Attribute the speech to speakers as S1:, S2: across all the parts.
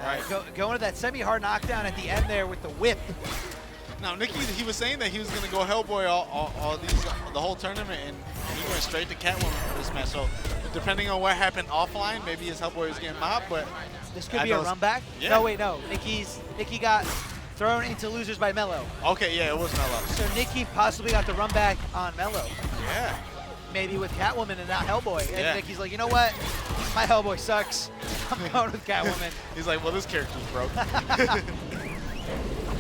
S1: Right.
S2: Going to that semi-hard knockdown at the end there with the whip.
S1: Now, Nikki, he was saying that he was going to go Hellboy the whole tournament, and he went straight to Catwoman for this match. So, depending on what happened offline, maybe his Hellboy was getting mobbed, but
S2: this could be a run back.
S1: Yeah.
S2: No, wait, no. Nikki got thrown into losers by Mello.
S1: Okay, yeah, it was Mello.
S2: So Nikki possibly got the run back on Mello.
S1: Yeah.
S2: Maybe with Catwoman and not Hellboy. And
S1: Yeah.
S2: Nikki's like, you know what? My Hellboy sucks. I'm going with Catwoman.
S1: He's like, well, this character's broke.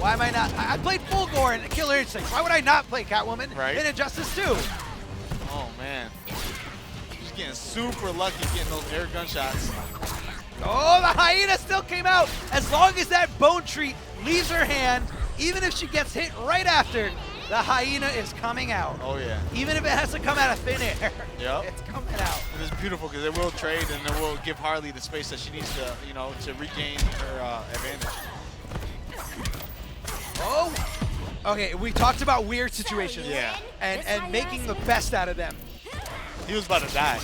S2: Why am I not? I played Full Gore and Killer Instinct. Why would I not play Catwoman in Injustice 2?
S1: Oh, man. He's getting super lucky getting those air gunshots.
S2: Oh, the hyena still came out. As long as that bone treat leaves her hand, even if she gets hit right after, the hyena is coming out.
S1: Oh, yeah.
S2: Even if it has to come out of thin air,
S1: Yep.
S2: it's coming out.
S1: And it's beautiful because it will trade and it will give Harley the space that she needs to, you know, to regain her advantage.
S2: Oh, okay. We talked about weird situations.
S1: Yeah.
S2: And making the best out of them.
S1: He was about to die.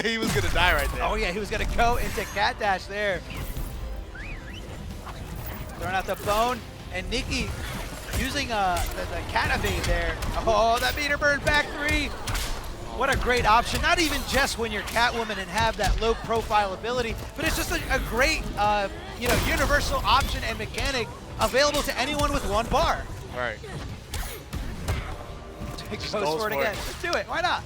S1: He was gonna die right there.
S2: Oh yeah, he was gonna go into cat dash there. Throwing out the bone, and Nikki using the cat evade there. Oh, that meter burn back three. What a great option. Not even just when you're Catwoman and have that low profile ability, but it's just a great you know, universal option and mechanic available to anyone with one bar.
S1: Right.
S2: Goes for it again. Let's do it. Why not?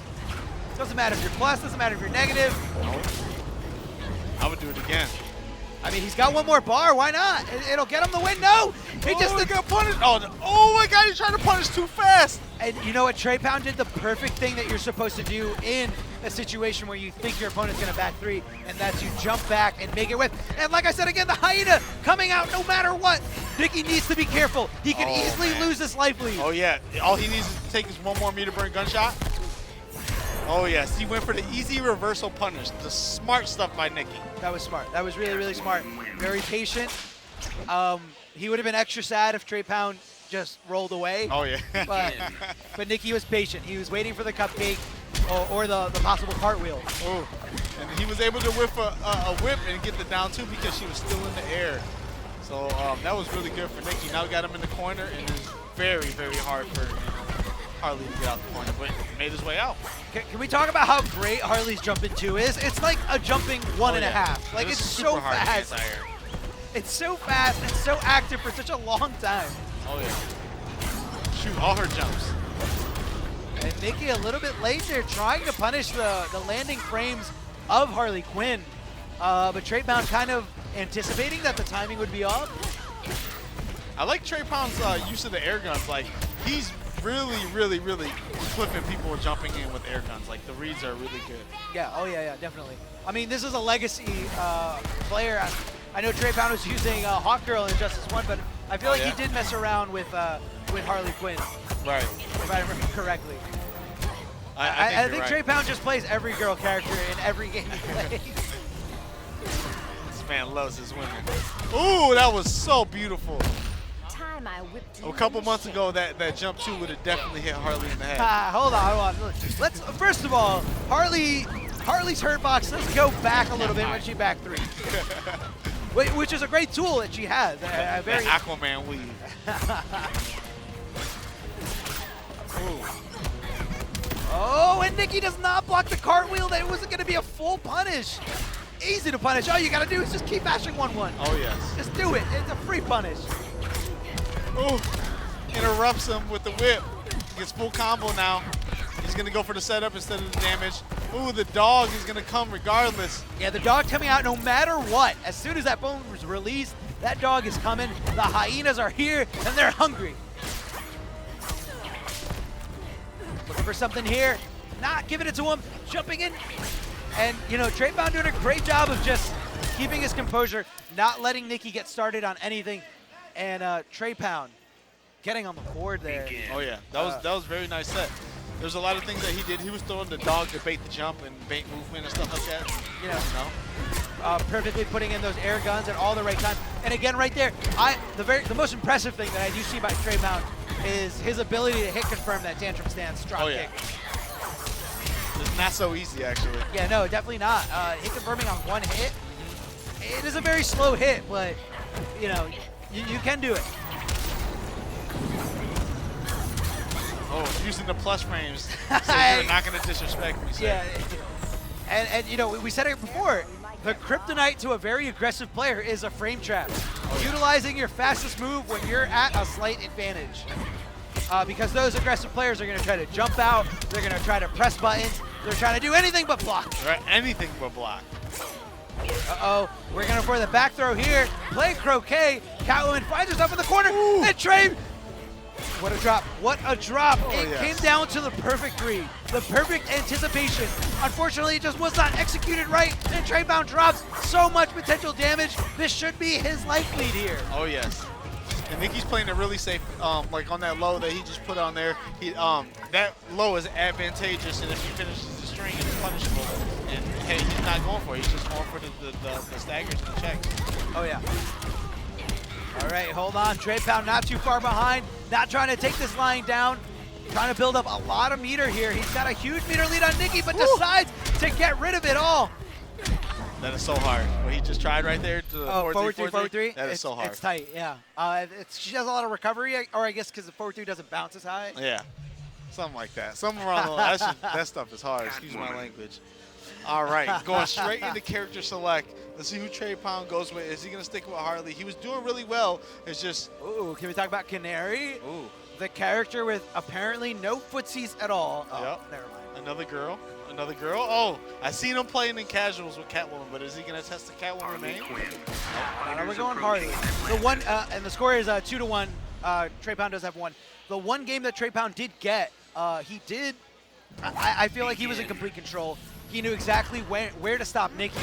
S2: Doesn't matter if you're plus, doesn't matter if you're negative.
S1: I would do it again.
S2: I mean, he's got one more bar. Why not? It'll get him the win. No! He just
S1: got punished. Oh my God, he's trying to punish too fast.
S2: And you know what? Trey Pound did the perfect thing that you're supposed to do in a situation where you think your opponent's going to back three, and that's you jump back and make it with. And like I said again, the hyena coming out no matter what. Nikki needs to be careful. He can easily lose this life lead.
S1: Oh yeah, all he needs to take is one more meter burn gunshot. Oh yes, he went for the easy reversal punish. The smart stuff by Nikki.
S2: That was smart. That was really, really smart. Very patient. He would have been extra sad if Trey Pound just rolled away.
S1: Oh yeah.
S2: But Nikki was patient. He was waiting for the cupcake or the possible cartwheel.
S1: Oh, and he was able to whip a whip and get the down two because she was still in the air. So that was really good for Nikki. Now we got him in the corner, and it's very, very hard for Harley to get out the corner, but he made his way out.
S2: Can we talk about how great Harley's jumping two is? It's like a jumping one and a half. Like it's so fast. It's so fast and so active for such a long time.
S1: Oh yeah. Shoot all her jumps.
S2: And Nikki a little bit late there, trying to punish the landing frames of Harley Quinn. But Trey Pound kind of anticipating that the timing would be off.
S1: I like Trey Pound's use of the air guns. Like, he's really, really, really clipping people jumping in with air guns. Like, the reads are really good.
S2: Yeah, oh yeah, definitely. I mean, this is a legacy player. I know Trey Pound was using Hawk Girl in Injustice 1, but I feel like he did mess around with Harley Quinn.
S1: Right.
S2: If I remember correctly.
S1: I
S2: think Trey Pound just plays every girl character in every game he plays.
S1: This man loves his women. Ooh, that was so beautiful. A couple months ago, that jump two would have definitely hit Harley in the head.
S2: Hold on. Let's first of all, Harley's hurt box does go back a little bit when she back three, which is a great tool that she has. A very
S1: Aquaman weave.
S2: Oh, and Nikki does not block the cartwheel. That wasn't going to be a full punish. Easy to punish. All you got to do is just keep bashing 1-1.
S1: Oh yes.
S2: Just do it. It's a free punish.
S1: Ooh, interrupts him with the whip. Gets full combo now. He's gonna go for the setup instead of the damage. Ooh, the dog is gonna come regardless.
S2: Yeah, the dog coming out no matter what. As soon as that bone was released, that dog is coming. The hyenas are here, and they're hungry. Looking for something here. Not giving it to him. Jumping in. And, you know, Trey Pound doing a great job of just keeping his composure, not letting Nikki get started on anything. And Trey Pound getting on the board there.
S1: Oh yeah, that was very nice set. There's a lot of things that he did. He was throwing the dog to bait the jump and bait movement and stuff like that.
S2: You know, perfectly putting in those air guns at all the right time. And again, right there, the most impressive thing that I do see by Trey Pound is his ability to hit confirm that tantrum stance drop kick.
S1: It's not so easy, actually.
S2: Yeah, no, definitely not. Hit confirming on one hit. It is a very slow hit, but you know, you can do it.
S1: Oh, using the plus frames, so you're not going to disrespect me, sir.
S2: Yeah, and you know, we said it before. The kryptonite to a very aggressive player is a frame trap. Utilizing your fastest move when you're at a slight advantage. Because those aggressive players are going to try to jump out, they're going to try to press buttons, they're trying to do anything but block.
S1: Right, anything but block.
S2: Uh-oh, we're going for the back throw here. Play croquet. Catwoman finds herself in the corner.
S1: Ooh.
S2: And Trey, what a drop. What a drop.
S1: Oh,
S2: it
S1: yes.
S2: came down to the perfect read, the perfect anticipation. Unfortunately, it just was not executed right, and Trey Pound drops so much potential damage. This should be his life lead here.
S1: Oh, yes. And Nicky's playing it really safe, like on that low that he just put on there. That low is advantageous, and if he finishes the string, it's punishable. And hey, he's not going for it. He's just going for the staggers and the checks.
S2: Oh, yeah. All right, hold on. Trey Pound not too far behind. Not trying to take this line down. Trying to build up a lot of meter here. He's got a huge meter lead on Nicky, but decides to get rid of it all.
S1: That is so hard. What he just tried right there to the
S2: forward three.
S1: That is so hard.
S2: It's tight, yeah. She has a lot of recovery, or I guess because the forward 3 doesn't bounce as high.
S1: Yeah, something like that. Something around that stuff is hard. Excuse my language. All right, going straight into character select. Let's see who Trey Pound goes with. Is he going to stick with Harley? He was doing really well. It's just...
S2: Ooh, can we talk about Canary?
S1: Ooh.
S2: The character with apparently no footsies at all. Oh,
S1: yep.
S2: Never mind.
S1: Another girl. Another girl. Oh, I seen him playing in casuals with Catwoman, but is he going to test the Catwoman name?
S2: We're going Harley. The one, and the score is 2-1. Trey Pound does have one. The one game that Trey Pound did get, he did, I feel like he was in complete control. He knew exactly where to stop Nicky.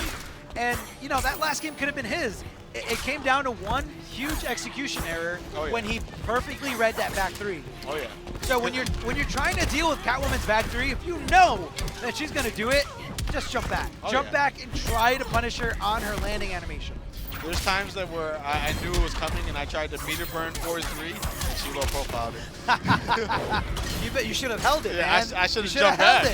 S2: And, you know, that last game could have been his. It came down to one huge execution error when he perfectly read that back 3.
S1: Oh, yeah.
S2: So when you're trying to deal with Catwoman's back 3, if you know that she's going to do it, just jump back. Jump back and try to punish her on her landing animation.
S1: There's times that where I knew it was coming and I tried to meter burn 4-3 and she low profiled it.
S2: You should have held it,
S1: yeah,
S2: man.
S1: I should have jumped back.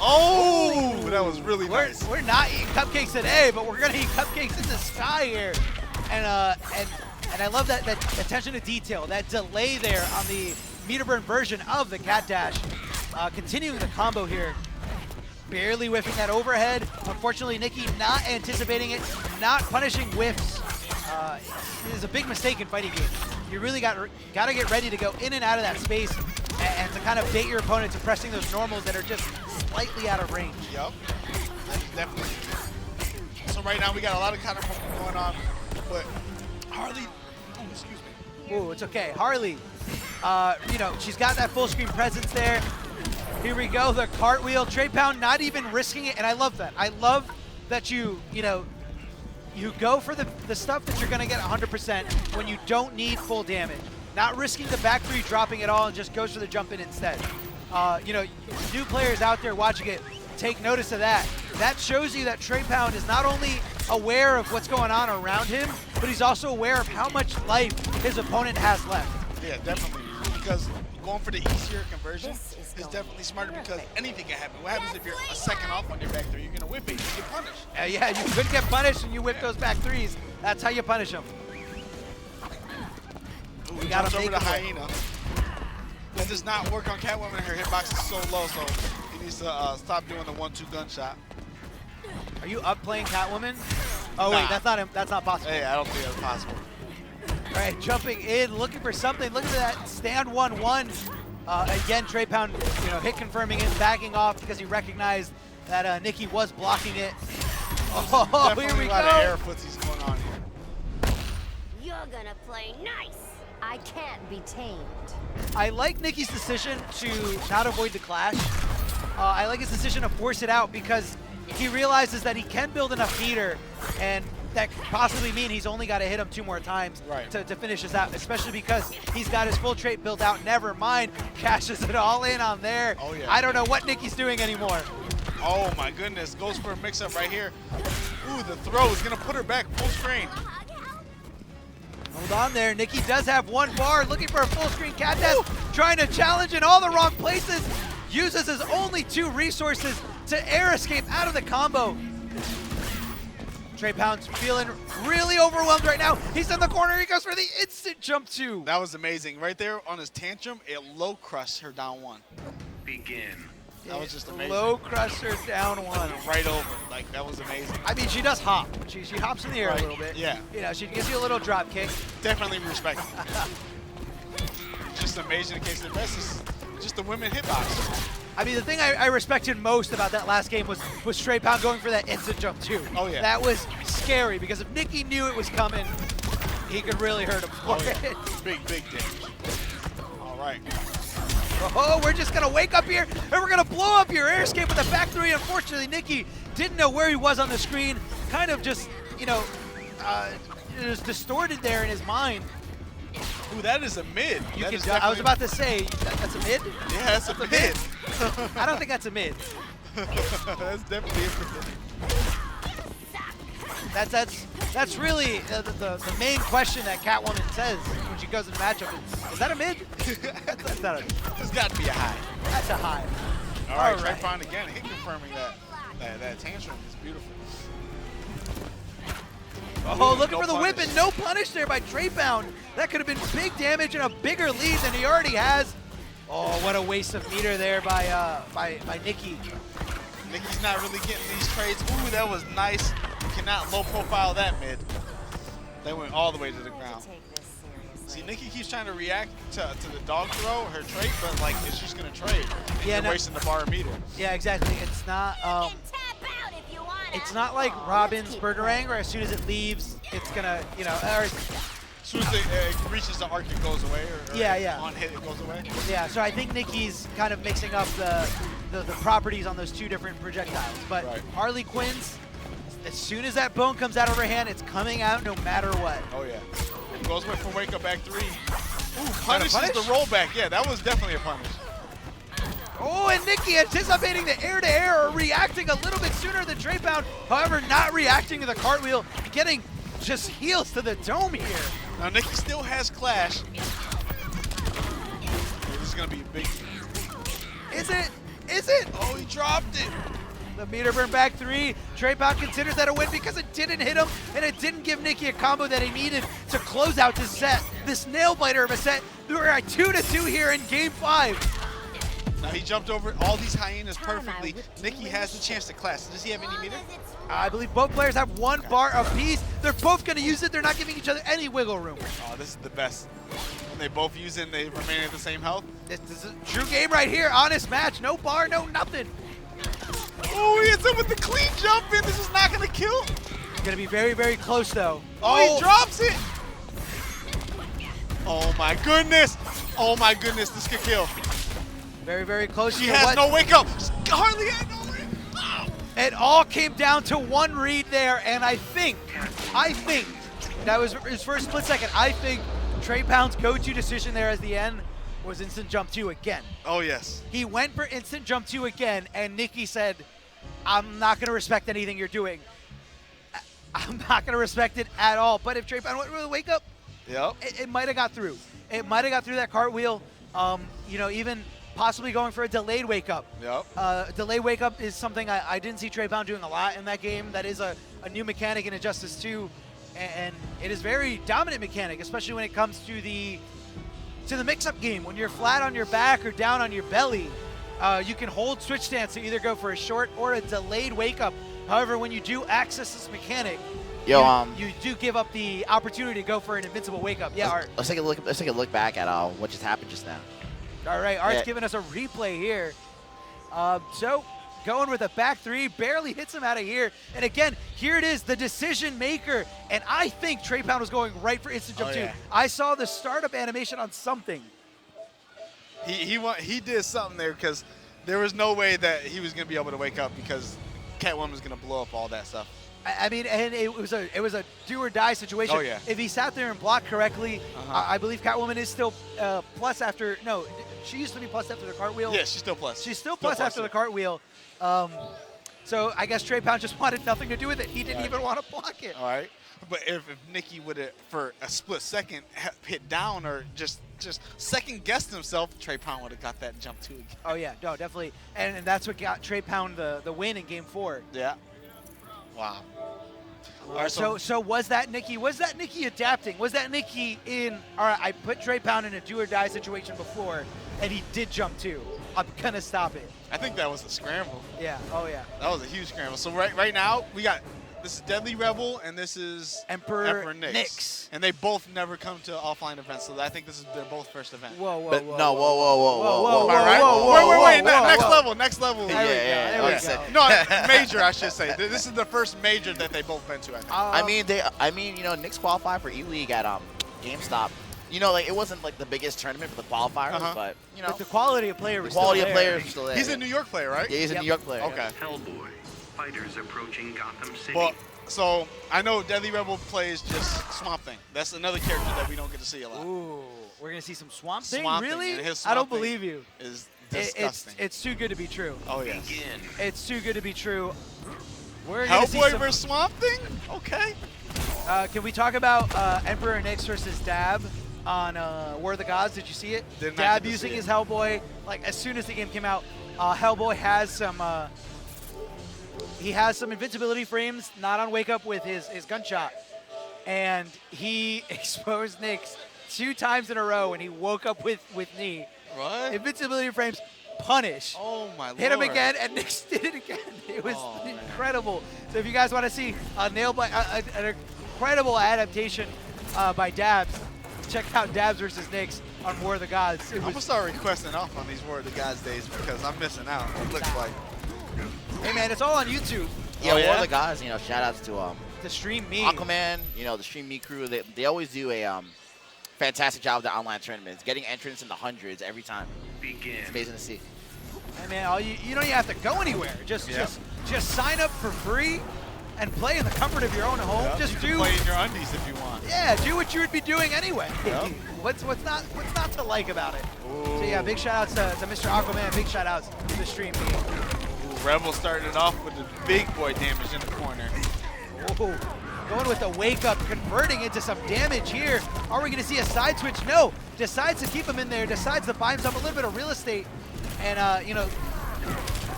S1: Oh, that was really nice.
S2: We're not eating cupcakes today, but we're gonna eat cupcakes in the sky here. And I love that attention to detail, that delay there on the meter burn version of the cat dash. Continuing the combo here. Barely whiffing that overhead. Unfortunately, Nicky not anticipating it, not punishing whiffs. It is a big mistake in fighting games. You really got to get ready to go in and out of that space and to kind of bait your opponent to pressing those normals that are just slightly out of range.
S1: Yep, that's definitely. So right now we got a lot of counter going on, but Harley, oh, excuse me.
S2: Ooh, it's okay. Harley, you know, she's got that full screen presence there. Here we go, the cartwheel. Trey Pound not even risking it, and I love that. I love that you go for the stuff that you're gonna get 100% when you don't need full damage. Not risking the back 3, dropping it all, and just goes for the jump in instead. You know, new players out there watching it, take notice of that. That shows you that Trey Pound is not only aware of what's going on around him, but he's also aware of how much life his opponent has left.
S1: Yeah, definitely. Because going for the easier conversion is definitely smarter because anything can happen. What happens if you're a second off on your back 3? You're going to whip it. You get punished.
S2: Yeah, you could get punished and you whip those back 3s. That's how you punish them.
S1: Ooh, we got him over the hyena. That does not work on Catwoman. Her hitbox is so low, so he needs to stop doing the 1-2 gunshot.
S2: Are you up playing Catwoman? Oh,
S1: nah.
S2: Wait, that's not possible.
S1: Hey, I don't think that's possible.
S2: All right, jumping in, looking for something. Look at that stand 1-1. Again, Trey Pound, you know, hit confirming it, backing off because he recognized that Nicky was blocking it. Oh, here we go.
S1: Definitely a lot of air footsies going on here.
S3: You're gonna play nice. I can't be tamed.
S2: I like Nicky's decision to not avoid the clash. I like his decision to force it out because he realizes that he can build enough meter, and that could possibly mean he's only got to hit him 2 more times to finish this out, especially because he's got his full trait built out. Never mind, cashes it all in on there.
S1: Oh, yeah.
S2: I don't know what Nicky's doing anymore.
S1: Oh my goodness, goes for a mix-up right here. Ooh, the throw is gonna put her back full screen.
S2: Hold on there, Nicky does have 1 bar, looking for a full screen cat dash, trying to challenge in all the wrong places, uses his only 2 resources to air escape out of the combo. Trey Pound's feeling really overwhelmed right now. He's in the corner. He goes for the instant jump 2.
S1: That was amazing. Right there on his tantrum, it low crushed her down 1.
S4: Begin.
S1: That was just amazing.
S2: Low crusher down 1.
S1: Right over. Like, that was amazing.
S2: I mean, she does hop. She hops in the air a little bit.
S1: Yeah.
S2: You know, she gives you a little drop kick.
S1: Definitely respect it. Just amazing in case the best is just the women hitbox.
S2: I mean, the thing I respected most about that last game was Trey Pound going for that instant jump 2.
S1: Oh, yeah.
S2: That was scary because if Nikki knew it was coming, he could really hurt him.
S1: Oh, yeah. Big damage. All right.
S2: Oh, we're just going to wake up here, and we're going to blow up your air escape with a back 3. Unfortunately, Nikki didn't know where he was on the screen. Kind of just, you know, it was distorted there in his mind.
S1: Ooh, that is a mid.
S2: I was about to say, that's a mid?
S1: Yeah, that's a mid.
S2: I don't think that's a mid.
S1: That's definitely a mid.
S2: That's really the main question that Catwoman says when she goes into matchup. Is that a mid? That's not a mid.
S1: It's got to be a high.
S2: That's a high.
S1: All right, Trey Pound again. He confirming that tantrum is beautiful.
S2: Oh, looking
S1: No
S2: for the
S1: punish.
S2: whip and no punish there by Trey Pound. That could have been big damage and a bigger lead than he already has. Oh, what a waste of meter there by Nikki.
S1: Nikki's not really getting these trades. Ooh, that was nice. You cannot low profile that mid. They went all the way to the ground. See, Nikki keeps trying to react to the dog throw, her trade, but like it's just gonna trade.
S2: Yeah,
S1: You're wasting the bar meter.
S2: Yeah, exactly. It's not. It's not like Robin's Burgerang, where as soon as it leaves, it's gonna, you know.
S1: As soon as it reaches the arc, it goes away. Or
S2: Yeah.
S1: on hit, it goes away.
S2: Yeah. So I think Nikki's kind of mixing up the properties on those 2 different projectiles. But
S1: Right.
S2: Harley Quinn's, as soon as that bone comes out of her hand, it's coming out no matter what.
S1: Oh yeah. It goes away for wake up back 3. Ooh, punishes
S2: punish?
S1: the rollback. Yeah, that was definitely a punish.
S2: Oh, and Nikki anticipating the air-to-air or reacting a little bit sooner than Trey Pound. However, not reacting to the cartwheel, getting just heels to the dome here.
S1: Now Nikki still has Clash. This is gonna be big.
S2: Is it? Is it?
S1: Oh, he dropped it.
S2: The meter burn back 3. Trey Pound considers that a win because it didn't hit him, and it didn't give Nikki a combo that he needed to close out this set. This nail-biter of a set. We're at 2-2 here in Game 5.
S1: Now he jumped over all these hyenas perfectly. Nikki has the chance to clash. Does he have any meter?
S2: I believe both players have 1 bar apiece. They're both going to use it. They're not giving each other any wiggle room.
S1: Oh, this is the best. When they both use it and they remain at the same health.
S2: This is a true game right here. Honest match. No bar, no nothing.
S1: Oh, he hits him with the clean jump in. This is not going to kill.
S2: It's going to be very, very close, though.
S1: Oh, he drops it. Oh, my goodness. Oh, my goodness. This could kill.
S2: Very, very close.
S1: She has no wake up. Harley had no wake up.
S2: It all came down to 1 read there, and I think, that was his first split second. I think Trey Pound's go-to decision there at the end was instant jump 2 again.
S1: Oh, yes.
S2: He went for instant jump 2 again, and Nikki said, I'm not going to respect anything you're doing. I'm not going to respect it at all. But if Trey Pound went for the wake up,
S1: Yep.
S2: it might have got through. It might have got through that cartwheel. You know, even possibly going for a delayed wake up.
S1: Yep.
S2: Delayed wake up is something I didn't see Trey Pound doing a lot in that game. That is a new mechanic in Injustice 2, and it is very dominant mechanic, especially when it comes to the mix-up game. When you're flat on your back or down on your belly, you can hold switch stance to either go for a short or a delayed wake up. However, when you do access this mechanic, you do give up the opportunity to go for an invincible wake up. Yeah, Art.
S5: Let's take a look. Let's take a look back at what just happened just now.
S2: All right, Art's giving us a replay here. So going with a back 3, barely hits him out of here. And again, here it is, the decision maker. And I think Trey Pound was going right for instant jump 2.
S1: Yeah.
S2: I saw the startup animation on something.
S1: He did something there because there was no way that he was going to be able to wake up because Catwoman was going to blow up all that stuff.
S2: I mean, and it was a do or die situation.
S1: Oh, yeah.
S2: If he sat there and blocked correctly, I believe Catwoman is still plus after. No, she used to be plus after the cartwheel.
S1: Yeah, she's still plus.
S2: She's still plus after the cartwheel. So I guess Trey Pound just wanted nothing to do with it. He didn't even want to block it.
S1: All right. But if Nikki would have, for a split second, hit down or just second guessed himself, Trey Pound would have got that jump 2 again.
S2: Oh, yeah. No, definitely. And that's what got Trey Pound the win in Game 4.
S1: Yeah. Wow. All
S2: Right, so was that Nikki? Was that Nikki adapting? Was that Nikki in? All right, I put Trey Pound in a do or die situation before, and he did jump too. I'm gonna stop it.
S1: I think that was a scramble.
S2: Yeah. Oh yeah.
S1: That was a huge scramble. So right now we got this is Deadly Rebel and this is
S2: Emperor
S1: Nyx.
S2: Nyx.
S1: And they both never come to offline events, so I think this is their both first event.
S2: Whoa, whoa,
S5: But
S2: whoa.
S5: no, whoa.
S1: Am I right?
S2: whoa,
S1: Wait,
S2: whoa,
S1: next
S2: whoa.
S1: level, next level.
S2: There we go.
S1: No, major, I should say. This is the first major that they both been to, I think.
S5: I mean, you know, Nyx qualified for E-League at GameStop. You know, like it wasn't like the biggest tournament for the qualifiers, but you know,
S2: But the quality of player was
S5: quality
S2: still
S5: of
S2: there.
S5: players was still there.
S1: He's a New York player, right?
S5: Yeah, he's a New York player.
S1: Okay.
S4: Hellboy. Fighters approaching Gotham City.
S1: Well, so I know Deadly Rebel plays just Swamp Thing. That's another character that we don't get to see a lot.
S2: Ooh, we're gonna see some Swamp Thing.
S1: Swamp Thing,
S2: Really?
S1: and his
S2: I don't
S1: Swamp Thing
S2: believe you.
S1: Is disgusting.
S2: It's too good to be true.
S1: Oh yes.
S4: Begin.
S2: It's too good to be true. We're gonna see
S1: Hellboy
S2: some,
S1: versus Swamp Thing? Okay.
S2: Can we talk about Emperor Nyx versus Dab on War of the Gods? Did you see it?
S1: Did not
S2: Dab
S1: get to
S2: using
S1: see
S2: his
S1: it.
S2: Hellboy. Like as soon as the game came out, Hellboy has some. He has some invincibility frames, not on wake up with his gunshot, and he exposed Nyx 2 times in a row, and he woke up with knee.
S1: What?
S2: Invincibility frames, punish.
S1: Oh my lord.
S2: Hit him again, and Nyx did it again. It was incredible. So if you guys want to see a nail by an incredible adaptation by Dabs, check out Dabs versus Nyx on War of the Gods.
S1: I'm gonna start requesting off on these War of the Gods days because I'm missing out. It looks like.
S2: Hey man, it's all on YouTube.
S5: Yeah,
S1: Oh, yeah?
S5: War of the Gods, you know, shout outs to
S2: The stream me.
S5: Aquaman, you know, the Stream Me crew. They always do a fantastic job with their online tournaments, getting entrants in the hundreds every time.
S4: Begin.
S5: It's amazing to see.
S2: Hey man, you don't even have to go anywhere. Just sign up for free and play in the comfort of your own home.
S1: Yep,
S2: Just
S1: you can
S2: do
S1: play in your undies if you want.
S2: Yeah, do what you would be doing anyway.
S1: Yep.
S2: What's not to like about it?
S1: Ooh.
S2: So yeah, big shout outs to Mr. Aquaman. Big shout outs to the stream me.
S1: Ooh, Rebel started it off with the big boy damage in the corner.
S2: Whoa. Going with the wake up, converting into some damage here. Are we going to see a side switch? No. Decides to keep him in there. Decides to buy himself a little bit of real estate. And you know,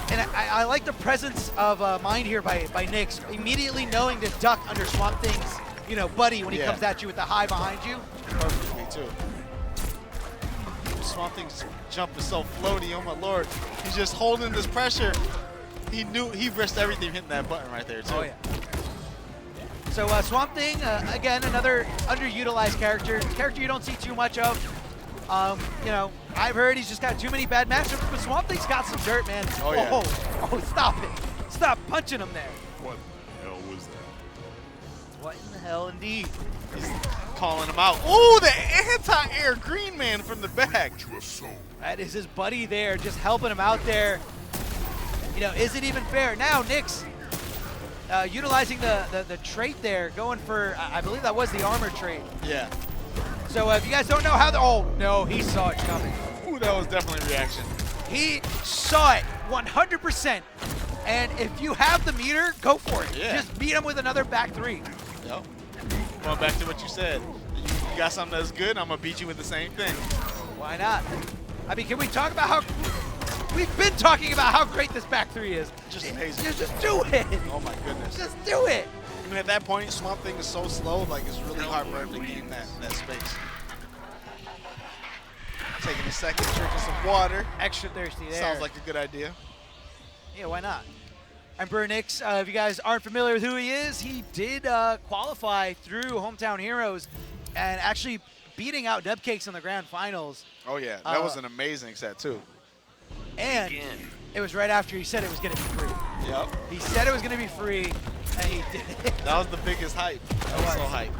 S2: and I like the presence of mind here by Nyx, immediately knowing to duck under Swamp Thing's, you know, buddy when he comes at you with the high behind you.
S1: Perfectly too. Swamp Thing's jump is so floaty. Oh my lord. He's just holding this pressure. He risked everything hitting that button right there too.
S2: Oh yeah. So Swamp Thing, again, another underutilized character you don't see too much of. You know, I've heard he's just got too many bad matchups, but Swamp Thing's got some dirt, man.
S1: Oh, yeah.
S2: Oh, stop it. Stop punching him there.
S6: What the hell was that?
S2: What in the hell, indeed.
S1: He's calling him out. Ooh, the anti-air green man from the back.
S2: That is his buddy there, just helping him out there. You know, is it even fair? Now, Nyx, utilizing the trait there, going for, I believe that was the armor trait.
S1: Yeah.
S2: So if you guys don't know how oh no, he saw it coming.
S1: Ooh, that was definitely a reaction.
S2: He saw it 100%. And if you have the meter, go for it.
S1: Yeah.
S2: Just beat him with another back 3.
S1: Yep. Going back to what you said. You got something that's good, I'm gonna beat you with the same thing.
S2: Why not? I mean, can we talk about how we've been talking about how great this back 3 is?
S1: Just amazing.
S2: Just do it.
S1: Oh my goodness.
S2: Just do it.
S1: I mean, at that point, Swamp Thing is so slow, like it's really hard for him to gain that space. Taking a second, drinking some water.
S2: Extra thirsty there.
S1: Sounds like a good idea.
S2: Yeah, why not? Emperor Nyx, if you guys aren't familiar with who he is, he did qualify through Hometown Heroes and actually beating out Dubcakes in the grand finals.
S1: Oh yeah, that was an amazing set too.
S2: And
S4: Begin.
S2: it was right after he said it was going to be free.
S1: Yep.
S2: He said it was going to be free, and he did it.
S1: That was the biggest hype. That was so hype.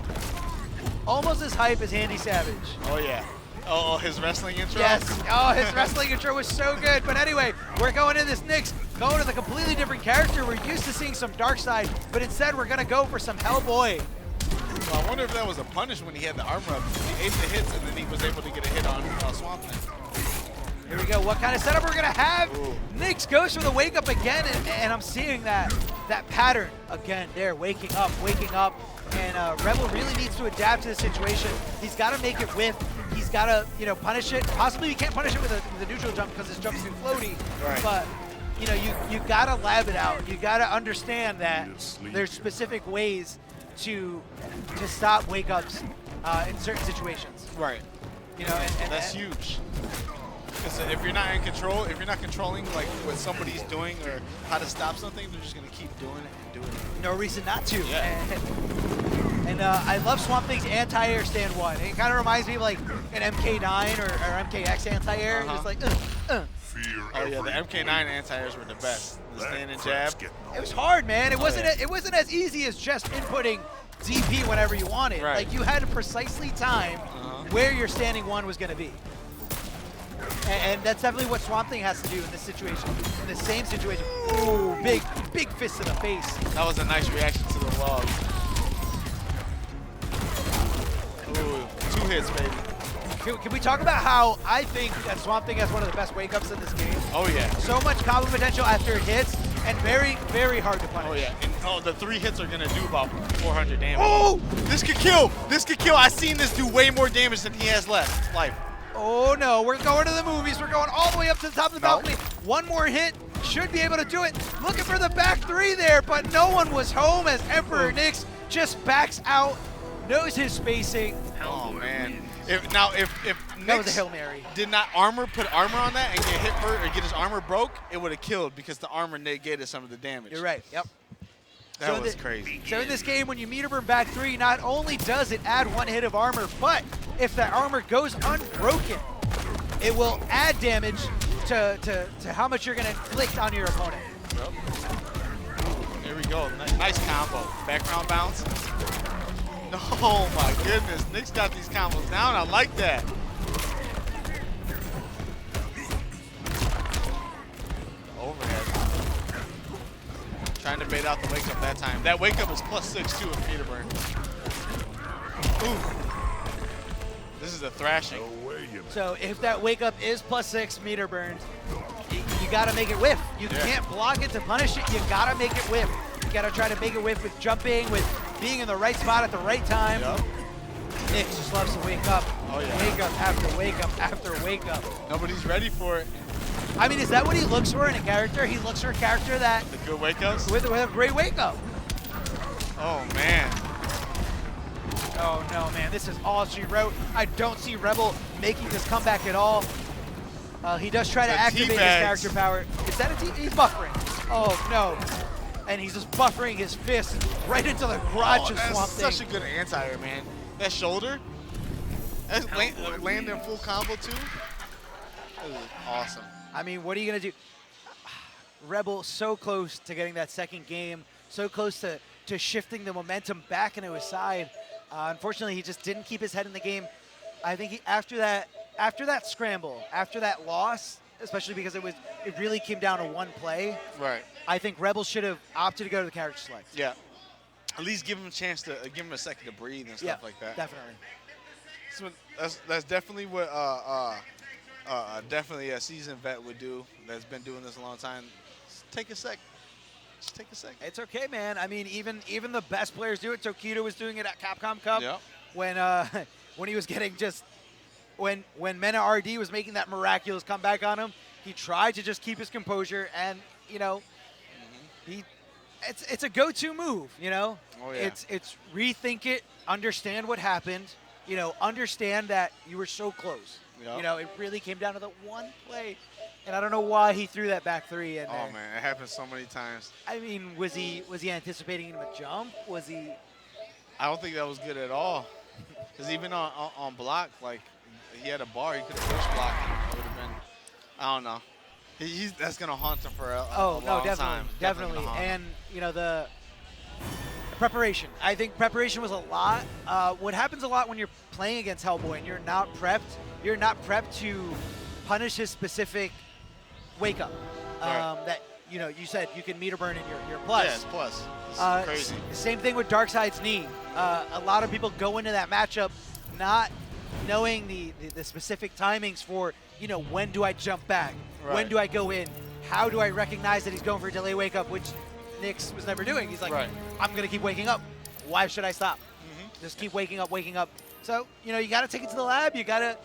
S2: Almost as hype as Andy Savage.
S1: Oh yeah. Oh, his wrestling intro?
S2: Yes. Oh, his wrestling intro was so good. But anyway, we're going in this Nyx, going with a completely different character. We're used to seeing some Darkside, but instead we're going to go for some Hellboy.
S1: Well, I wonder if that was a punish when he had the armor up. He ate the hits and then he was able to get a hit on Swamp Thing.
S2: Here we go. What kind of setup we're going to have?
S1: Ooh.
S2: Nyx goes for the wake up again, and I'm seeing that pattern again there, waking up. And Rebel really needs to adapt to the situation. He's got to make it whiff. He's got to, punish it. Possibly he can't punish it with a neutral jump because his jump's too floaty.
S1: Right.
S2: But you know, you gotta lab it out. You gotta understand that there's specific ways to stop wake-ups in certain situations.
S1: Right.
S2: You know, and
S1: that's huge. Because if you're not in control, if you're not controlling like what somebody's doing or how to stop something, they're just gonna keep doing it and doing it.
S2: No reason not to.
S1: Yeah.
S2: And I love Swamp Thing's anti-air stand one. It kind of reminds me of like an MK9 or MKX anti-air. Just like,
S6: Fear
S1: Oh yeah, the MK9 anti-airs were the best. The stand and jab.
S2: It was hard, man. It wasn't as easy as just inputting DP whenever you wanted.
S1: Right.
S2: Like you had to precisely time where your standing one was going to be. And that's definitely what Swamp Thing has to do in this situation. In the same situation. Ooh, big fist to the face.
S1: That was a nice reaction to the log. Ooh, 2 hits, baby.
S2: Can we talk about how I think that Swamp Thing has one of the best wake-ups in this game?
S1: Oh yeah.
S2: So much combo potential after it hits, and very, very hard to punish.
S1: Oh yeah. And the 3 hits are gonna do about 400 damage.
S2: Oh!
S1: This could kill. This could kill. I've seen this do way more damage than he has left. Life.
S2: Oh no, we're going to the movies. We're going all the way up to the top of the
S1: No.
S2: balcony. One more hit, should be able to do it. Looking for the back 3 there, but no one was home as Emperor Nyx just backs out, knows his spacing.
S1: Oh man. If
S2: That was a
S1: Nyx
S2: Hail Mary.
S1: did not put armor on that and get hit for or get his armor broke, it would have killed because the armor negated some of the damage.
S2: You're right, yep.
S1: That was crazy.
S2: So in this game, when you meter burn back 3, not only does it add 1 hit of armor, but if that armor goes unbroken, it will add damage to how much you're going to inflict on your opponent.
S1: Yep. There we go. Nice combo. Background bounce. Oh my goodness. Nyx got these combos down. I like that. Overhead. Trying to bait out the wake up that time. That wake up is +6 too in meter burn. Ooh. This is a thrashing.
S2: So if that wake up is +6 meter burn, you got to make it whiff. You can't block it to punish it. You got to make it whiff. You got to try to make it whiff with jumping, with being in the right spot at the right time.
S1: Yep.
S2: Nyx just loves to wake up.
S1: Oh, yeah.
S2: Wake up after wake up after wake up.
S1: Nobody's ready for it.
S2: I mean, is that what he looks for in a character? He looks for a character that
S1: The good wake ups.
S2: with a great wake up.
S1: Oh man.
S2: Oh no, man, this is all she wrote. I don't see Rebel making this comeback at all. He does try to
S1: The
S2: activate his
S1: teabags.
S2: character power. Is that a T? He's buffering. Oh no. And he's just buffering his fist right into the crotch of
S1: that's
S2: Swamp Thing.
S1: such a good anti-air, man. That shoulder. That's landing full combo too. That was awesome.
S2: I mean, what are you going to do? Rebel so close to getting that second game, so close to shifting the momentum back into his side. Unfortunately, he just didn't keep his head in the game. I think after that scramble, after that loss, especially because it really came down to one play.
S1: Right.
S2: I think Rebel should have opted to go to the character select.
S1: Yeah. At least give him a chance to give him a second to breathe and stuff like that.
S2: Definitely.
S1: So that's definitely what definitely a seasoned vet would do. That's been doing this a long time. Just take a sec. Just take a sec.
S2: It's okay, man. I mean, even the best players do it. Tokido was doing it at Capcom Cup
S1: Yep.
S2: when he was getting just when Mena RD was making that miraculous comeback on him. He tried to just keep his composure, and you know, it's a go-to move. You know,
S1: Oh, yeah.
S2: it's rethink it, understand what happened. You know, understand that you were so close.
S1: Yep.
S2: You know, it really came down to the one play, and I don't know why he threw that back 3 in there.
S1: Oh man, it happens so many times.
S2: I mean, was he anticipating him a jump? Was he?
S1: I don't think that was good at all. Because even on block, like he had a bar, he could have push blocked. It would have been. I don't know. That's gonna haunt him for a long time.
S2: Definitely.
S1: gonna haunt him.
S2: And you know the preparation. I think preparation was a lot. What happens a lot when you're playing against Hellboy and you're not prepped? You're not prepped to punish his specific wake up.
S1: Right.
S2: That you know, you said you can meter burn in your plus.
S1: Yeah, it's plus. It's crazy.
S2: Same thing with Darkside's knee. A lot of people go into that matchup not knowing the specific timings for, you know, when do I jump back?
S1: Right.
S2: When do I go in? How do I recognize that he's going for a delay wake up, which Nyx was never doing. He's like,
S1: Right.
S2: I'm going to keep waking up. Why should I stop? Just keep waking up. So, you know, you got to take it to the lab. You got to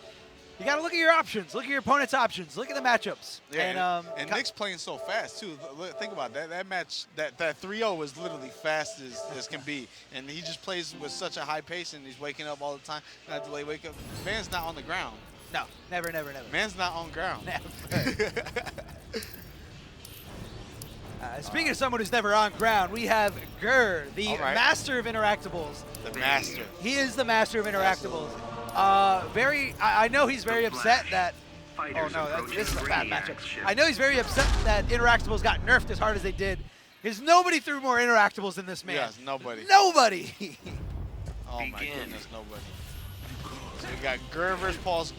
S2: You got to look at your options. Look at your opponent's options. Look at the matchups.
S1: Yeah, and Nick's playing so fast too. Think about that. That match, that 3-0 was literally fast as can be, and he just plays with such a high pace, and he's waking up all the time. Not delay wake up. Man's not on the ground.
S2: No, never, never, never.
S1: Man's not on ground.
S2: Never. Speaking of someone who's never on ground, we have Gur, the master of interactables.
S1: The master.
S2: He is the master of interactables. I know he's very upset that. Oh no, this is a bad matchup. I know he's very upset that interactables got nerfed as hard as they did, because nobody threw more interactables than this man.
S1: Yes, nobody.
S2: Nobody.
S1: Oh my goodness, nobody. So we got Gur versus Paul's.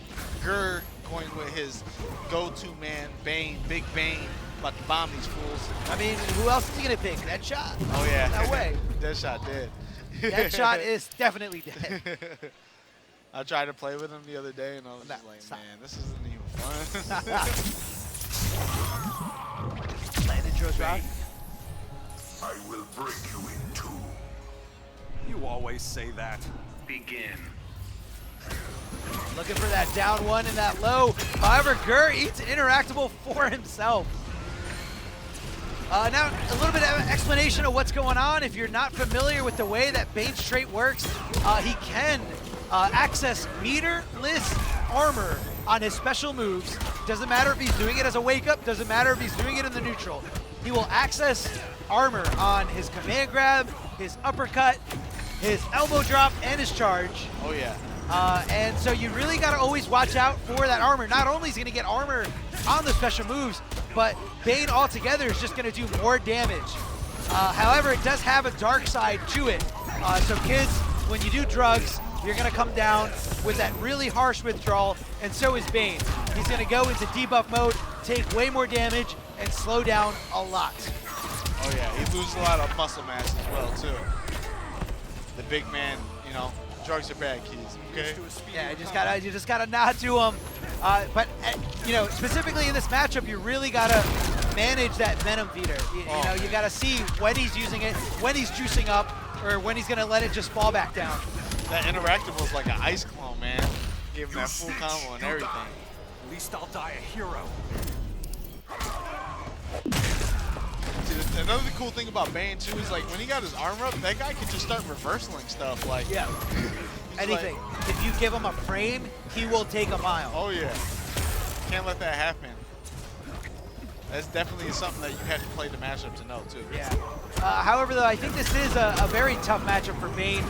S1: Gur going with his go-to man, Bane, Big Bane, about to bomb these fools.
S2: I mean, who else is he gonna pick? Deadshot?
S1: Oh yeah.
S2: No way.
S1: Deadshot dead.
S2: Deadshot is definitely dead.
S1: I tried to play with him the other day, and I was just like, man, this isn't even fun.
S2: Landed Joe's rock.
S6: I will break you in two. You always say that.
S4: Begin.
S2: Looking for that down one and that low. However, Gur eats an interactable for himself. Now, a little bit of explanation of what's going on. If you're not familiar with the way that Bane's trait works, he can access meterless armor on his special moves. Doesn't matter if he's doing it as a wake-up, doesn't matter if he's doing it in the neutral. He will access armor on his command grab, his uppercut, his elbow drop, and his charge.
S1: Oh yeah.
S2: And so you really got to always watch out for that armor. Not only is he going to get armor on the special moves, but Bane altogether is just going to do more damage. However, it does have a dark side to it. So kids, when you do drugs, you're going to come down with that really harsh withdrawal, and so is Bane. He's going to go into debuff mode, take way more damage, and slow down a lot.
S1: Oh yeah, he loses a lot of muscle mass as well too. The big man, you know, drugs are bad, kids. Okay.
S2: Yeah, you just gotta nod to him. But you know, specifically in this matchup, you really gotta manage that Venom feeder. You know, you gotta see when he's using it, when he's juicing up, or when he's gonna let it just fall back down.
S1: That interactable is like an ice clone, man. Gave him that full combo and everything.
S6: At least I'll die a hero.
S1: See, another cool thing about Bane too is like when he got his armor up, that guy can just start reversing stuff. Like
S2: Anything. Like, if you give him a frame, he will take a mile.
S1: Oh yeah. Can't let that happen. That's definitely something that you have to play the matchup to know too.
S2: Yeah. However, though, I think this is a very tough matchup for Bane.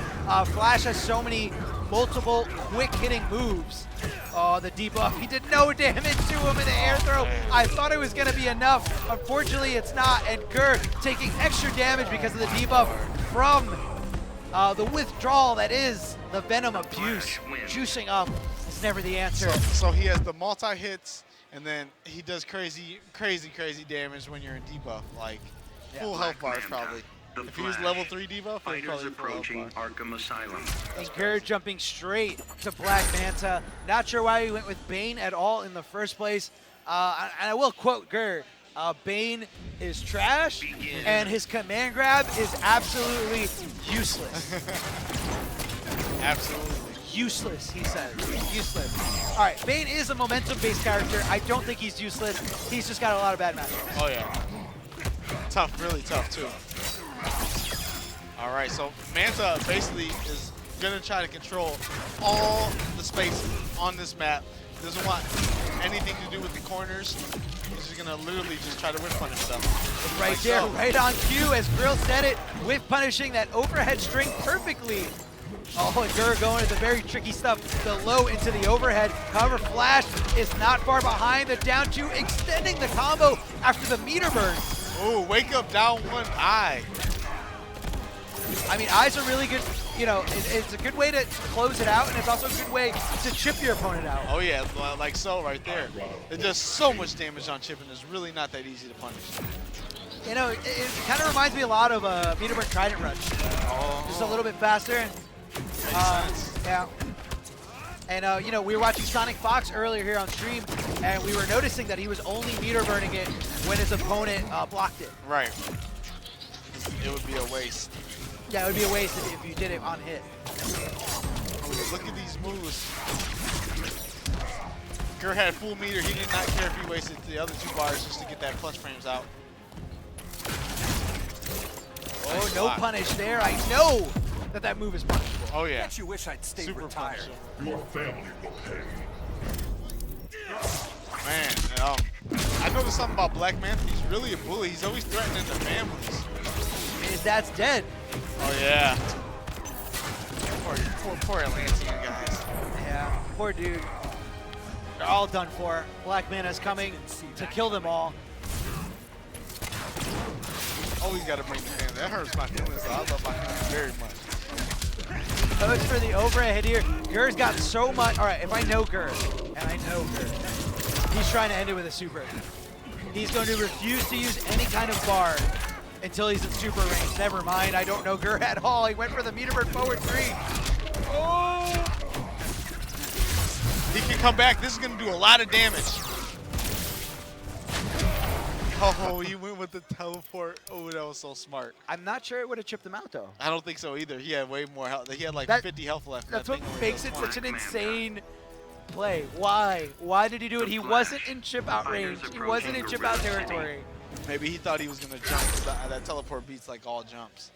S2: Flash has so many multiple quick-hitting moves. Oh, the debuff. He did no damage to him in the air throw. I thought it was going to be enough. Unfortunately, it's not. And Gur taking extra damage because of the debuff from the withdrawal that is the Venom abuse. Juicing up is never the answer.
S1: So he has the multi-hits, and then he does crazy damage when you're in debuff. Like, full health bars probably. If he was level 3 debuff,
S4: Fighters approaching Arkham Asylum.
S2: And Gur jumping straight to Black Manta. Not sure why he went with Bane at all in the first place. And I will quote Gur. Bane is trash, and his command grab is absolutely useless.
S1: Absolutely.
S2: Useless, he says. Useless. All right, Bane is a momentum-based character. I don't think he's useless. He's just got a lot of bad matchups.
S1: Oh, yeah. Tough, really tough, too. All right, so Manta basically is going to try to control all the space on this map. Doesn't want anything to do with the corners. He's just going to literally just try to whip punish himself.
S2: Right there, right on cue, as Grill said it, whip punishing that overhead string perfectly. Oh, and Gur going to the very tricky stuff, the low into the overhead. However, Flash is not far behind. The down two, extending the combo after the meter burn.
S1: Oh, wake up down one eye.
S2: I mean, eyes are really good, you know, it's a good way to close it out, and it's also a good way to chip your opponent out.
S1: Oh yeah, like so right there. It does so much damage on chip, and it's really not that easy to punish.
S2: You know, it kind of reminds me a lot of Meter Burn Trident Rush. Just a little bit faster. And, yeah. And, you know, we were watching Sonic Fox earlier here on stream, and we were noticing that he was only meter burning it when his opponent blocked it.
S1: Right. It would be a waste.
S2: Yeah, it would be a waste if you did it on hit.
S1: Oh, look at these moves. Gur had full meter. He did not care if he wasted the other 2 bars just to get that plus frames out.
S2: Oh,
S1: Nice
S2: no
S1: block.
S2: punish there. I know that move is punishable.
S1: Oh yeah.
S6: Bet you wish I'd stayed
S1: Super
S6: retired.
S1: punishable.
S7: Your family will pay.
S1: Man, I noticed something about Black Manta. He's really a bully. He's always threatening the families.
S2: His dad's dead.
S1: Oh yeah. Poor Atlantean guys.
S2: Yeah, poor dude. They're all done for. Black Manta's coming to kill them all.
S1: Always got to bring the family. That hurts my feelings. Though. I love my family very much.
S2: Goes for the overhead here. Gur's got so much. All right, if I know Gur, and I know Gur, he's trying to end it with a super. He's going to refuse to use any kind of bar until he's in super range. Never mind, I don't know Gur at all. He went for the meter burn forward 3.
S1: Oh! He can come back. This is going to do a lot of damage. Oh, he went with the teleport. Oh, that was so smart.
S2: I'm not sure it would have chipped him out, though.
S1: I don't think so either. He had way more health. He had like 50 health left.
S2: That's
S1: That
S2: what
S1: thing
S2: makes it such an insane play. Why? Why did he do it? He wasn't in chip out range. He wasn't in chip out territory.
S1: Maybe he thought he was going to jump. That teleport beats like all jumps.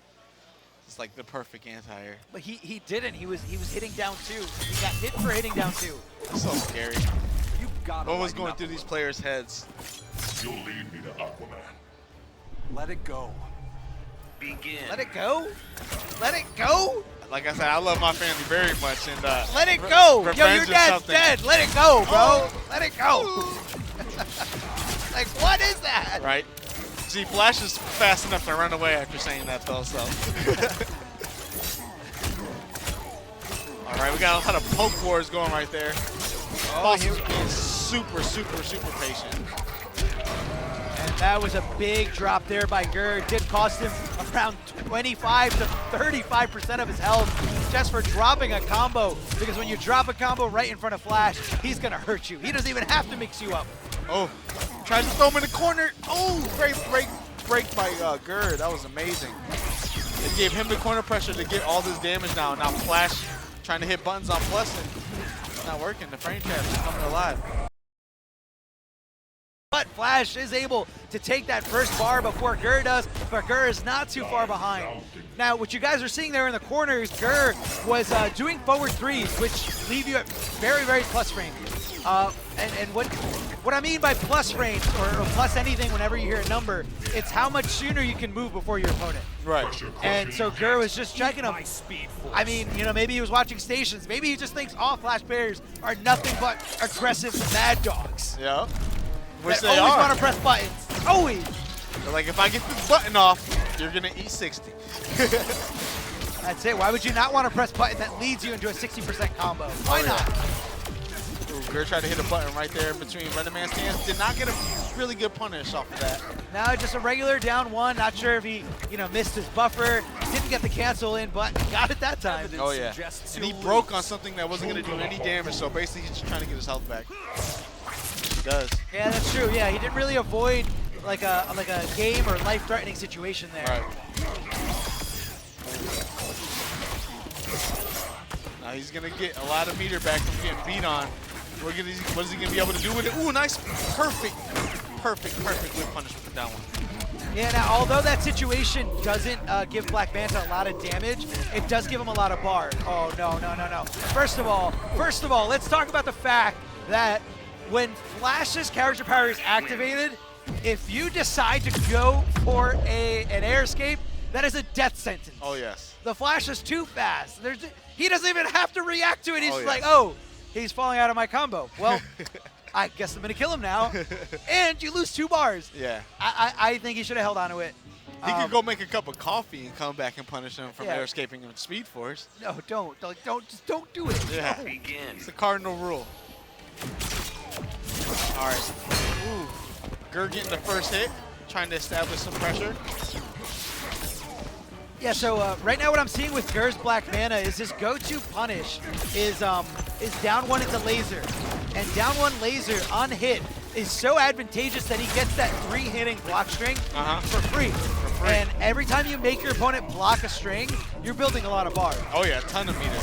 S1: It's like the perfect anti-air.
S2: But he didn't. He was hitting down 2. He got hit for hitting down 2.
S1: It's so scary.
S6: You gotta
S1: What was
S6: lighten
S1: going
S6: up
S1: through
S6: a
S1: these
S6: little.
S1: players' heads?
S7: You'll lead me to Aquaman.
S6: Let it go.
S4: Begin.
S2: Let it go. Let it go.
S1: Like I said, I love my family very much, and
S2: Let it go. Yo, your
S1: revenge is
S2: dad's
S1: something.
S2: dead. Let it go, bro.
S1: Oh.
S2: Let it go. Like, what is that?
S1: Right? See, Flash is fast enough to run away after saying that, though, so. All right, we got a lot of poke wars going right there. Boss is being super, super, super patient.
S2: And that was a big drop there by Gur. It did cost him around 25 to 35% of his health just for dropping a combo. Because when you drop a combo right in front of Flash, he's going to hurt you. He doesn't even have to mix you up.
S1: Oh, tries to throw him in the corner. Oh, great break by Gur. That was amazing. It gave him the corner pressure to get all this damage now. Now Flash trying to hit buttons on plus, and it's not working. The frame trap is coming alive.
S2: But Flash is able to take that first bar before Gur does, but Gur is not too far behind. Now, what you guys are seeing there in the corner is Gur was doing forward 3s, which leave you at very, very plus range. And what I mean by plus range, or plus anything whenever you hear a number, it's how much sooner you can move before your opponent.
S1: Right.
S2: And so Gur was just checking him.
S6: My speed force.
S2: I mean, you know, maybe he was watching stations. Maybe he just thinks all Flash players are nothing but aggressive mad dogs.
S1: Yeah. Which
S2: That
S1: they
S2: always
S1: are.
S2: want to press buttons. Always.
S1: They're like, if I get this button off, you're going to eat 60.
S2: That's it. Why would you not want to press button that leads you into a 60% combo? Why not?
S1: Ooh, Gur tried to hit a button right there between Redman's hands. Did not get a really good punish off of that.
S2: Now just a regular down 1. Not sure if he, missed his buffer. Didn't get the cancel in, but got it that time.
S1: Oh, yeah. And he broke on something that wasn't going to do any damage, so basically he's just trying to get his health back. He does.
S2: Yeah, that's true. Yeah, he didn't really avoid like a game or life-threatening situation there.
S1: Right. Now he's going to get a lot of meter back from getting beat on. What is he going to be able to do with it? Ooh, nice. Perfect whip punish with the down one.
S2: Yeah, now although that situation doesn't give Black Manta a lot of damage, it does give him a lot of bar. Oh, no. First of all, let's talk about the fact that when Flash's character power is activated, if you decide to go for an air escape, that is a death sentence.
S1: Oh, yes.
S2: The Flash is too fast. He doesn't even have to react to it. He's
S1: Oh,
S2: just
S1: yes.
S2: like, oh, he's falling out of my combo. Well, I guess I'm going to kill him now. And you lose 2 bars.
S1: Yeah.
S2: I think he should have held on to it.
S1: He could go make a cup of coffee and come back and punish him from
S2: Yeah.
S1: air escaping in Speed Force.
S2: No, just don't do it.
S1: Yeah.
S2: No.
S4: Begin.
S1: It's the cardinal rule. All right. Ooh. Gur getting the first hit, trying to establish some pressure.
S2: Yeah, so right now what I'm seeing with Gur's Black Mana is his go-to punish is down 1 into laser. And down 1 laser on hit is so advantageous that he gets that 3-hitting block string for free. And every time you make your opponent block a string, you're building a lot of bar.
S1: Oh yeah, a ton of meter.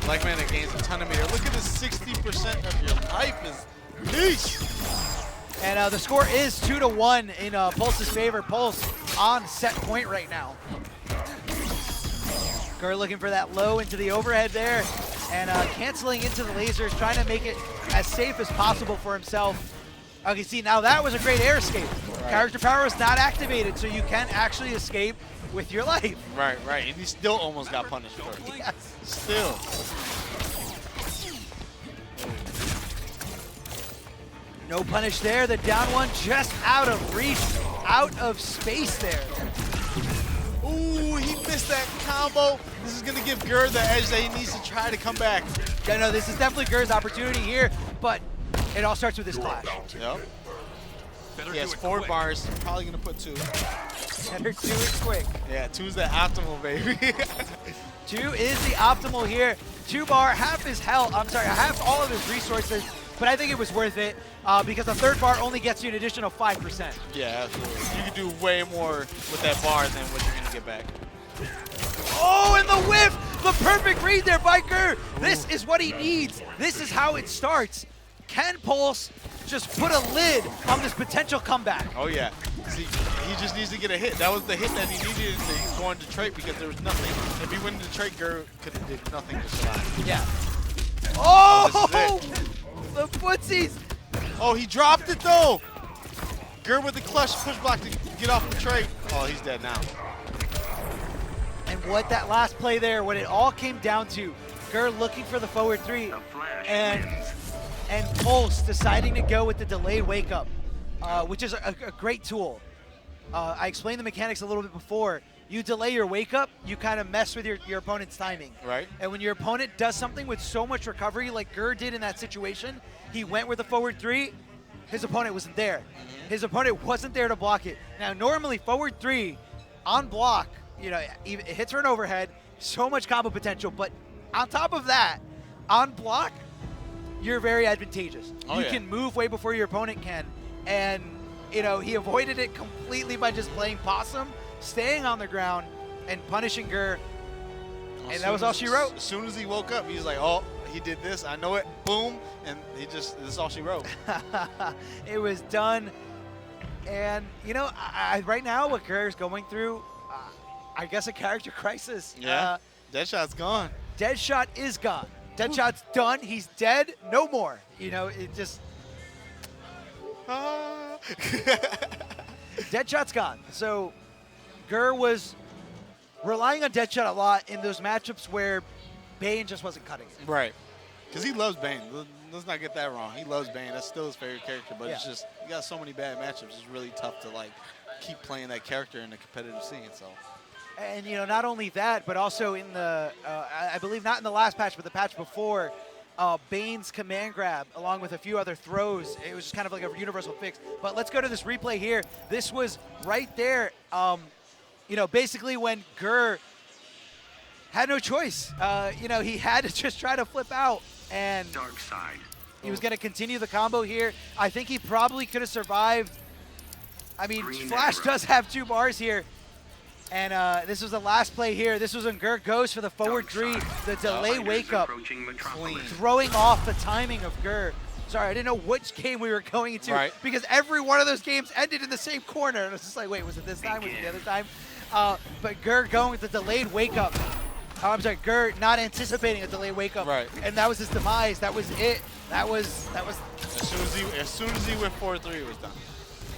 S1: Black Man that gains a ton of meter. Look at this, 60% of your life is niche.
S2: And the score is 2-1 in Pulse's favor. Pulse on set point right now. Gur looking for that low into the overhead there, and canceling into the lasers, trying to make it as safe as possible for himself. Okay, see, now that was a great air escape. Right. Character power is not activated, so you can actually escape with your life.
S1: Right, right, and he still almost got punished for it.
S2: Yes.
S1: Still.
S2: No punish there. The down one just out of reach, out of space there.
S1: Ooh, he missed that combo. This is gonna give Gur the edge that he needs to try to come back.
S2: Yeah, no, this is definitely Gur's opportunity here, but it all starts with this clash.
S1: Yep. He has 4 bars, probably gonna put 2.
S2: Better do it quick.
S1: Yeah, 2's the optimal, baby.
S2: 2 is the optimal here. 2 bar, half his health, I'm sorry, half all of his resources, but I think it was worth it because the 3rd bar only gets you an additional 5%.
S1: Yeah, absolutely. You can do way more with that bar than what you're gonna get back.
S2: Oh, and the whiff! The perfect read there by Gur. This is what he needs. This is how it starts. Can Pulse just put a lid on this potential comeback?
S1: Oh yeah. See, he just needs to get a hit. That was the hit that he needed to go into Detroit because there was nothing. If he went into Detroit, Gur could have did nothing to survive.
S2: Yeah. Oh!
S1: Oh,
S2: The footsies!
S1: Oh, he dropped it though. Gur with the clutch push block to get off Detroit. Oh, he's dead now.
S2: And what that last play there, what it all came down to, Gur looking for the forward 3, and Pulse deciding to go with the delayed wake up, which is a great tool. I explained the mechanics a little bit before. You delay your wake up, you kind of mess with your opponent's timing.
S1: Right.
S2: And when your opponent does something with so much recovery like Gur did in that situation, he went with the forward 3, his opponent wasn't there. His opponent wasn't there to block it. Now normally forward 3 on block, you know, it hits her an overhead, so much combo potential, but on top of that, on block, you're very advantageous. You can move way before your opponent can, and you know, he avoided it completely by just playing possum, staying on the ground, and punishing Gur, and that was all she wrote.
S1: As soon as he woke up, he was like, oh, he did this, I know it, boom, and this is all she wrote.
S2: It was done, and you know, right now what Gur is going through, I guess a character crisis.
S1: Yeah, Deadshot's gone.
S2: Deadshot is gone. Deadshot's done. He's dead. No more. You know, it just. Deadshot's gone. So, Gur was relying on Deadshot a lot in those matchups where Bane just wasn't cutting it.
S1: Right. Because he loves Bane. Let's not get that wrong. He loves Bane. That's still his favorite character. But it's just, you got so many bad matchups. It's really tough to, like, keep playing that character in the competitive scene. So.
S2: And, you know, not only that, but also in the, I believe not in the last patch, but the patch before, Bane's command grab, along with a few other throws, it was just kind of like a universal fix. But let's go to this replay here. This was right there, you know, basically when Gur had no choice. You know, he had to just try to flip out, and
S4: Darkside.
S2: He was going to continue the combo here. I think he probably could have survived. I mean, Flash does have 2 bars here. And this was the last play here. This was when Gur goes for the forward 3, the delay wake up, throwing off the timing of Gur. Sorry, I didn't know which game we were going into because every one of those games ended in the same corner. And I was just like, wait, was it this time? Was it the other time? But Gur going with the delayed wake up. Oh, I'm sorry, Gur not anticipating a delayed wake up.
S1: Right.
S2: And that was his demise. That was it. That was.
S1: As soon as he went 4-3, it was done.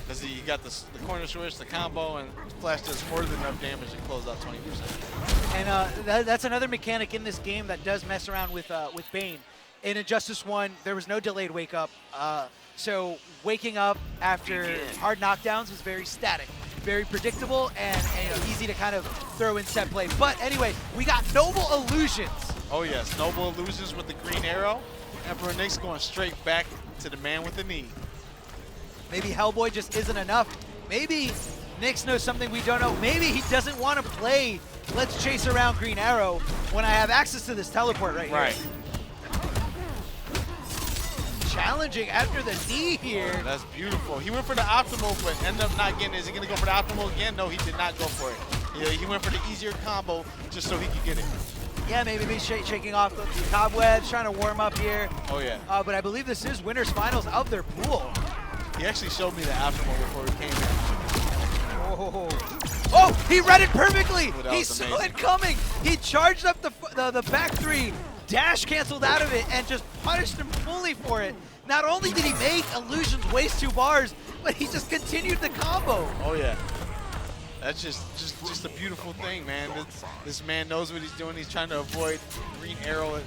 S1: Because he got the corner switch, the combo, and Flash does more than enough damage to close out 20%.
S2: And that's another mechanic in this game that does mess around with Bane. In Injustice 1, there was no delayed wake up. So waking up after hard knockdowns was very static, very predictable, and you know, easy to kind of throw in set play. But anyway, we got Noble Illusions.
S1: Oh yes, Noble Illusions with the green arrow. Emperor Nyx going straight back to the man with the knee.
S2: Maybe Hellboy just isn't enough. Maybe Nyx knows something we don't know. Maybe he doesn't want to play Let's Chase Around Green Arrow when I have access to this teleport right here. Challenging after the knee here.
S1: Oh, that's beautiful. He went for the optimal, but ended up not getting it. Is he going to go for the optimal again? No, he did not go for it. He went for the easier combo just so he could get it.
S2: Yeah, maybe shaking off the cobwebs, trying to warm up here.
S1: Oh, yeah.
S2: But I believe this is winners finals of their pool.
S1: He actually showed me the aftermath before we came in.
S2: Oh, he read it perfectly.
S1: Oh,
S2: He saw it coming. He charged up the back three, dash canceled out of it, and just punished him fully for it. Not only did he make Illusions waste 2 bars, but he just continued the combo.
S1: Oh, yeah. That's just a beautiful thing, man. This man knows what he's doing. He's trying to avoid green arrow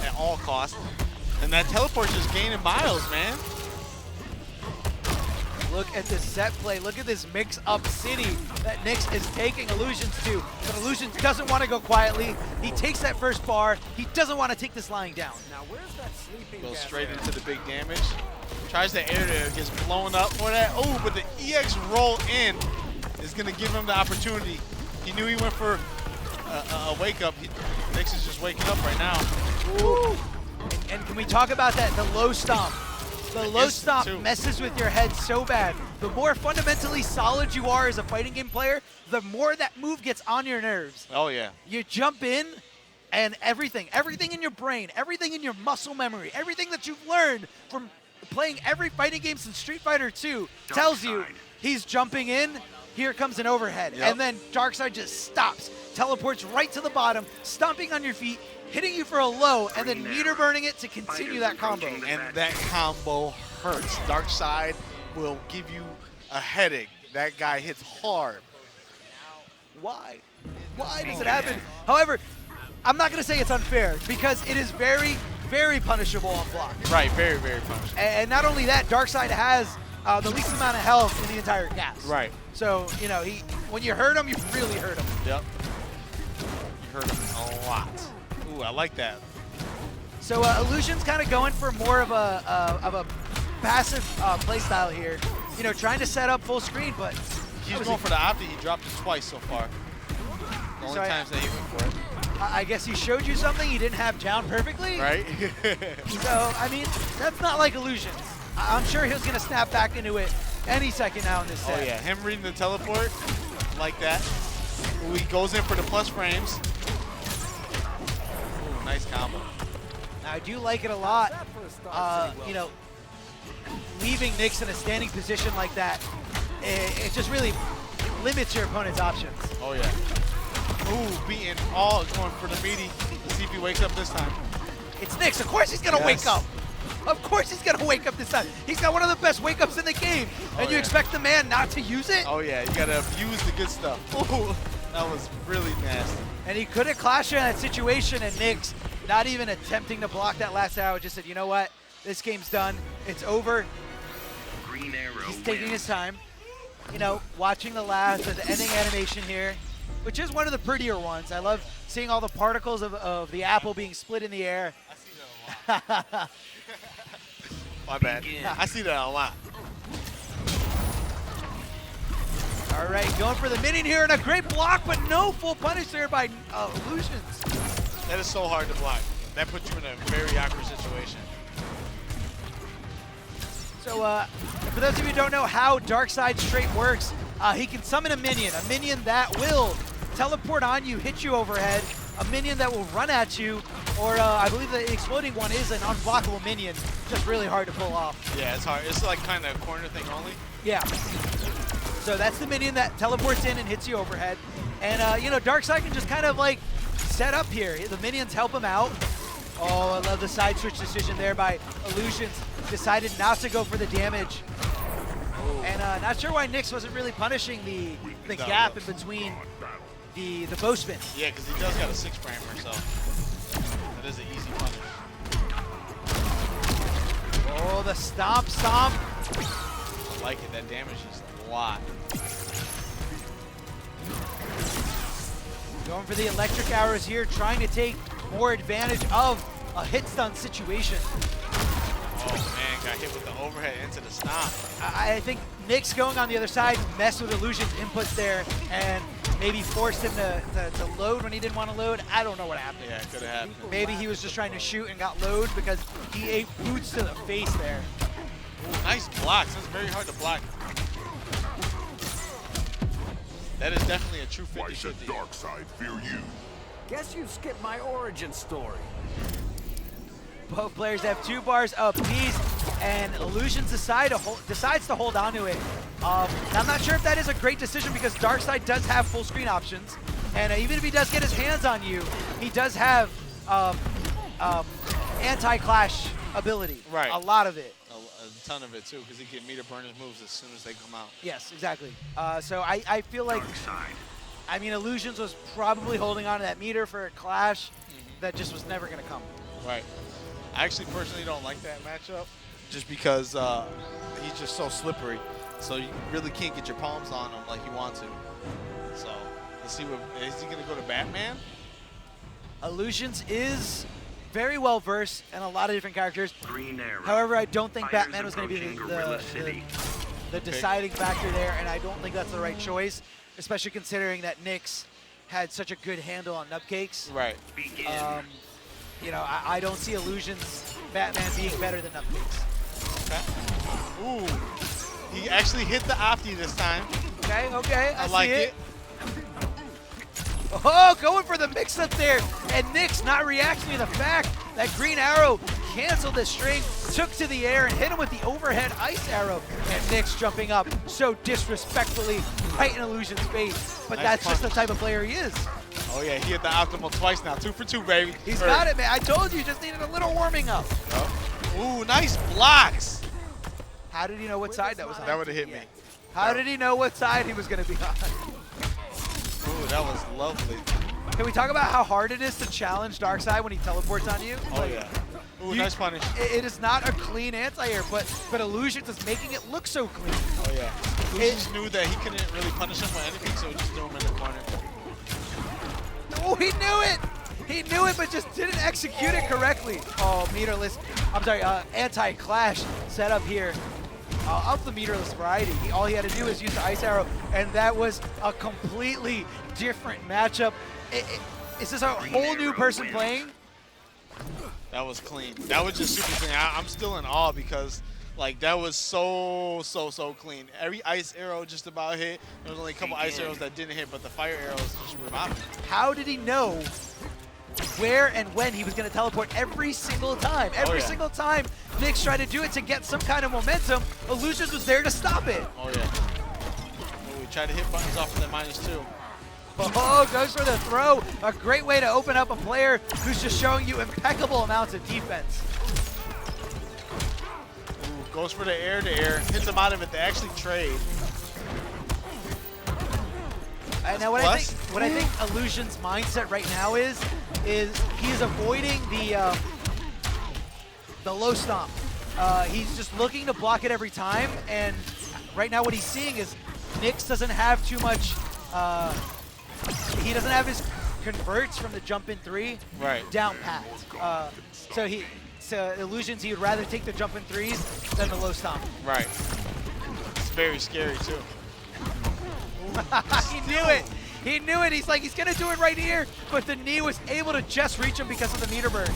S1: at all costs. And that teleport's just gaining miles, man.
S2: Look at this set play. Look at this mix-up city that Nyx is taking Illusions to. But Illusions doesn't want to go quietly. He takes that first bar. He doesn't want to take this lying down.
S6: Now where's that sleeping
S1: Goes
S6: gas
S1: straight
S6: at?
S1: into the big damage. Tries the air there, gets blown up for that. Oh, but the EX roll in is going to give him the opportunity. He knew he went for a wake up. Nyx is just waking up right now.
S2: Ooh. And can we talk about that? The low stomp. The low stomp
S1: too.
S2: messes with your head so bad. The more fundamentally solid you are as a fighting game player, the more that move gets on your nerves.
S1: Oh, yeah.
S2: You jump in, and everything in your brain, everything in your muscle memory, everything that you've learned from playing every fighting game since Street Fighter 2 tells you he's jumping in, here comes an overhead.
S1: Yep.
S2: And then Darkside just stops, teleports right to the bottom, stomping on your feet, hitting you for a low, and then meter burning it to continue that combo.
S1: And that combo hurts. Darkside will give you a headache. That guy hits hard.
S2: Why? Why does it happen? However, I'm not going to say it's unfair because it is very, very punishable on block.
S1: Right, very, very punishable.
S2: And not only that, Darkside has the least amount of health in the entire cast.
S1: Right.
S2: So, you know, when you hurt him, you really hurt him.
S1: Yep. You hurt him a lot. Ooh, I like that.
S2: So Illusion's kind of going for more of a passive play style here. You know, trying to set up full screen, but
S1: He's going for the opti. He dropped it twice so far. The only times that he went for it.
S2: I guess he showed you something he didn't have down perfectly.
S1: Right?
S2: So, I mean, that's not like Illusions. I'm sure he's going to snap back into it any second now in this set.
S1: Oh, yeah. Him reading the teleport like that. Ooh, he goes in for the plus frames. Ooh, nice combo.
S2: Now, I do like it a lot. You know, leaving Nyx in a standing position like that, it just really limits your opponent's options.
S1: Oh, yeah. Ooh, beating all, going for the meaty. Let's see if he wakes up this time.
S2: It's Nyx. Of course he's going to wake up. Of course he's going to wake up this time. He's got one of the best wake-ups in the game. And you expect the man not to use it?
S1: Oh, yeah. You got to abuse the good stuff. Ooh, that was really nasty.
S2: And he could have clashed in that situation, and Nyx, not even attempting to block that last arrow, just said, you know what? This game's done. It's over.
S4: Green arrow
S2: He's taking his time. You know, watching the ending animation here, which is one of the prettier ones. I love seeing all the particles of the apple being split in the air.
S1: I see that a lot. My bad. I see that a lot.
S2: All right, going for the minion here, and a great block, but no full punish there by Illusions.
S1: That is so hard to block. That puts you in a very awkward situation.
S2: So for those of you who don't know how Darkside's trait works, he can summon a minion that will teleport on you, hit you overhead, a minion that will run at you, or I believe the exploding one is an unblockable minion, just really hard to pull off.
S1: Yeah, it's hard. It's like kind of a corner thing only.
S2: Yeah. So that's the minion that teleports in and hits you overhead. And, you know, Darkside can just kind of like set up here. The minions help him out. Oh, I love the side switch decision there by Illusions. Decided not to go for the damage. And not sure why Nyx wasn't really punishing the gap in between the bow spin.
S1: Yeah, because he does got a 6-framer, so that is an easy punish.
S2: Oh, the stomp.
S1: I like it. That damage is a lot.
S2: Going for the electric arrows here, trying to take more advantage of a hit stun situation.
S1: Oh man, got hit with the overhead into the stomp.
S2: I think Nyx going on the other side messed with Illusion's inputs there and maybe forced him to load when he didn't want to load. I don't know what happened.
S1: Yeah, it could have happened.
S2: Maybe he was just trying to shoot and got load because he ate boots to the face there.
S1: Ooh, nice blocks. That's very hard to block. That is definitely a true 50-50.
S7: Why should Darkside fear you?
S6: Guess you skipped my origin story.
S2: Both players have 2 bars apiece, and Illusions decides to hold on to it. I'm not sure if that is a great decision because Darkside does have full screen options, and even if he does get his hands on you, he does have anti-clash ability.
S1: Right.
S2: A lot of it.
S1: A ton of it too, because he can meter burn his moves as soon as they come out.
S2: Yes, exactly. So I feel like, I mean, Illusions was probably holding on to that meter for a clash that just was never going to come.
S1: Right. I actually personally don't like that matchup just because he's just so slippery. So you really can't get your palms on him like you want to. So let's see, is he going to go to Batman?
S2: Illusions is very well versed in a lot of different characters.
S4: Green arrow.
S2: However, I don't think
S4: Fighters
S2: Batman was going to be
S4: approaching Gorilla City.
S2: the deciding factor there, and I don't think that's the right choice, especially considering that Nyx had such a good handle on Nupcakes.
S1: Right.
S4: Begin.
S2: You know, I don't see Illusions Batman being better than Nupcakes.
S1: Okay. Ooh. He actually hit the Opti this time.
S2: Okay, okay, I
S1: like
S2: see
S1: it.
S2: Oh, going for the mix-up there, and Nyx not reacting to the fact that Green Arrow canceled the string, took to the air, and hit him with the overhead Ice Arrow, and Nyx jumping up so disrespectfully right in Illusion's face. But
S1: Nice
S2: that's just the
S1: punch.
S2: type of player he is.
S1: Oh yeah, he hit the optimal twice now. 2 for 2, baby.
S2: He's got it, man. I told you, just needed a little warming up.
S1: Ooh, nice blocks.
S2: How did he know what side that was on?
S1: That would have hit me.
S2: How did he know what side he was going to be on?
S1: Ooh, that was lovely.
S2: Can we talk about how hard it is to challenge Darkside when he teleports on you?
S1: Oh yeah. Ooh, nice punish.
S2: It is not a clean anti-air, but Illusions is making it look so clean.
S1: Oh yeah. Illusions knew that he couldn't really punish him with anything, so he just threw him in the corner.
S2: Oh, he knew it! He knew it, but just didn't execute it correctly. Oh, meterless. I'm sorry, anti-clash set up here. Of the meterless variety. All he had to do is use the Ice Arrow, and that was a completely different matchup. Is this a whole new person playing?
S1: That was clean. That was just super clean. I'm still in awe because, like, that was so clean. Every Ice Arrow just about hit. There was only a couple Ice Arrows that didn't hit, but the Fire Arrows just revived him.
S2: How did he know where and when he was going to teleport every single time? Every single time Nyx tried to do it to get some kind of momentum, Illusions was there to stop it.
S1: Oh yeah. Ooh, we tried to hit buttons off of the -2.
S2: Oh, goes for the throw. A great way to open up a player who's just showing you impeccable amounts of defense.
S1: Ooh, goes for the air-to-air. Hits him out of it. They actually trade.
S2: Now what I think Illusion's mindset right now is he's avoiding the low stomp. He's just looking to block it every time, and right now what he's seeing is Nyx doesn't have too much. He doesn't have his converts from the jump in 3 down pat. So Illusions, he would rather take the jump in 3s than the low stomp.
S1: Right. It's very scary too.
S2: He knew it. He knew it. He's like, he's going to do it right here. But the knee was able to just reach him because of the meter burn.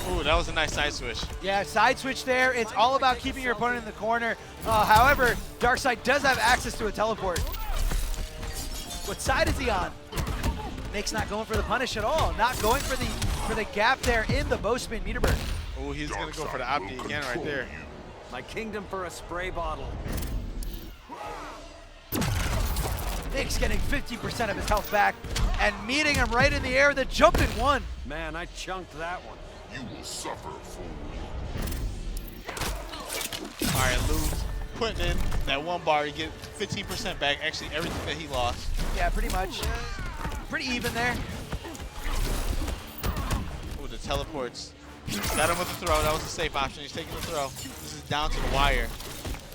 S1: Ooh, that was a nice side switch.
S2: Yeah, side switch there. It's all about keeping your opponent in the corner. However, Darkside does have access to a teleport. What side is he on? Nyx not going for the punish at all. Not going for the gap there in the bow spin meter burn.
S1: Ooh, he's going to go for the Opti again right there.
S6: My kingdom for a spray bottle.
S2: Nyx getting 50% of his health back and meeting him right in the air. The jump in 1.
S6: Man, I chunked that one.
S7: You will suffer, fool.
S1: All right, Lou, putting in that 1 bar, you get 15% back. Actually, everything that he lost.
S2: Yeah, pretty much. Pretty even there.
S1: Ooh, the teleports. Got him with the throw. That was a safe option. He's taking the throw. This is down to the wire.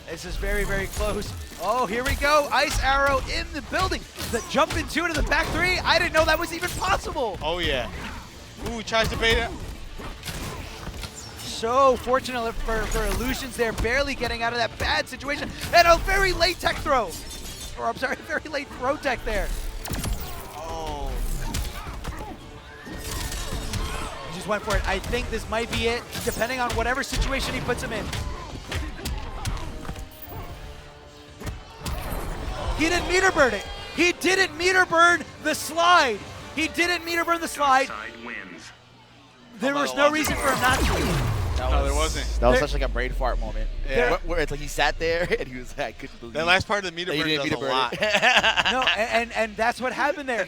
S2: This is very, very close. Oh, here we go. Ice Arrow in the building. The jump in 2 to the back 3. I didn't know that was even possible.
S1: Oh, yeah. Ooh, he tries to bait it.
S2: So fortunate for Illusions there, barely getting out of that bad situation. And a very late tech throw. Or I'm sorry, very late throw tech there.
S1: Oh.
S2: He just went for it. I think this might be it, depending on whatever situation he puts him in. He didn't meter burn it. He didn't meter burn the slide. He didn't meter burn the slide.
S4: Darkside wins.
S2: There was no reason for him not to.
S1: No, there wasn't.
S5: That was such like a brain fart moment.
S1: Yeah.
S5: Where it's like he sat there and he was like, I couldn't believe
S1: That last part of the meter
S5: that he
S1: burn
S5: didn't
S1: does
S5: meter
S1: a
S5: burn
S1: lot.
S5: it.
S2: No, and that's what happened there.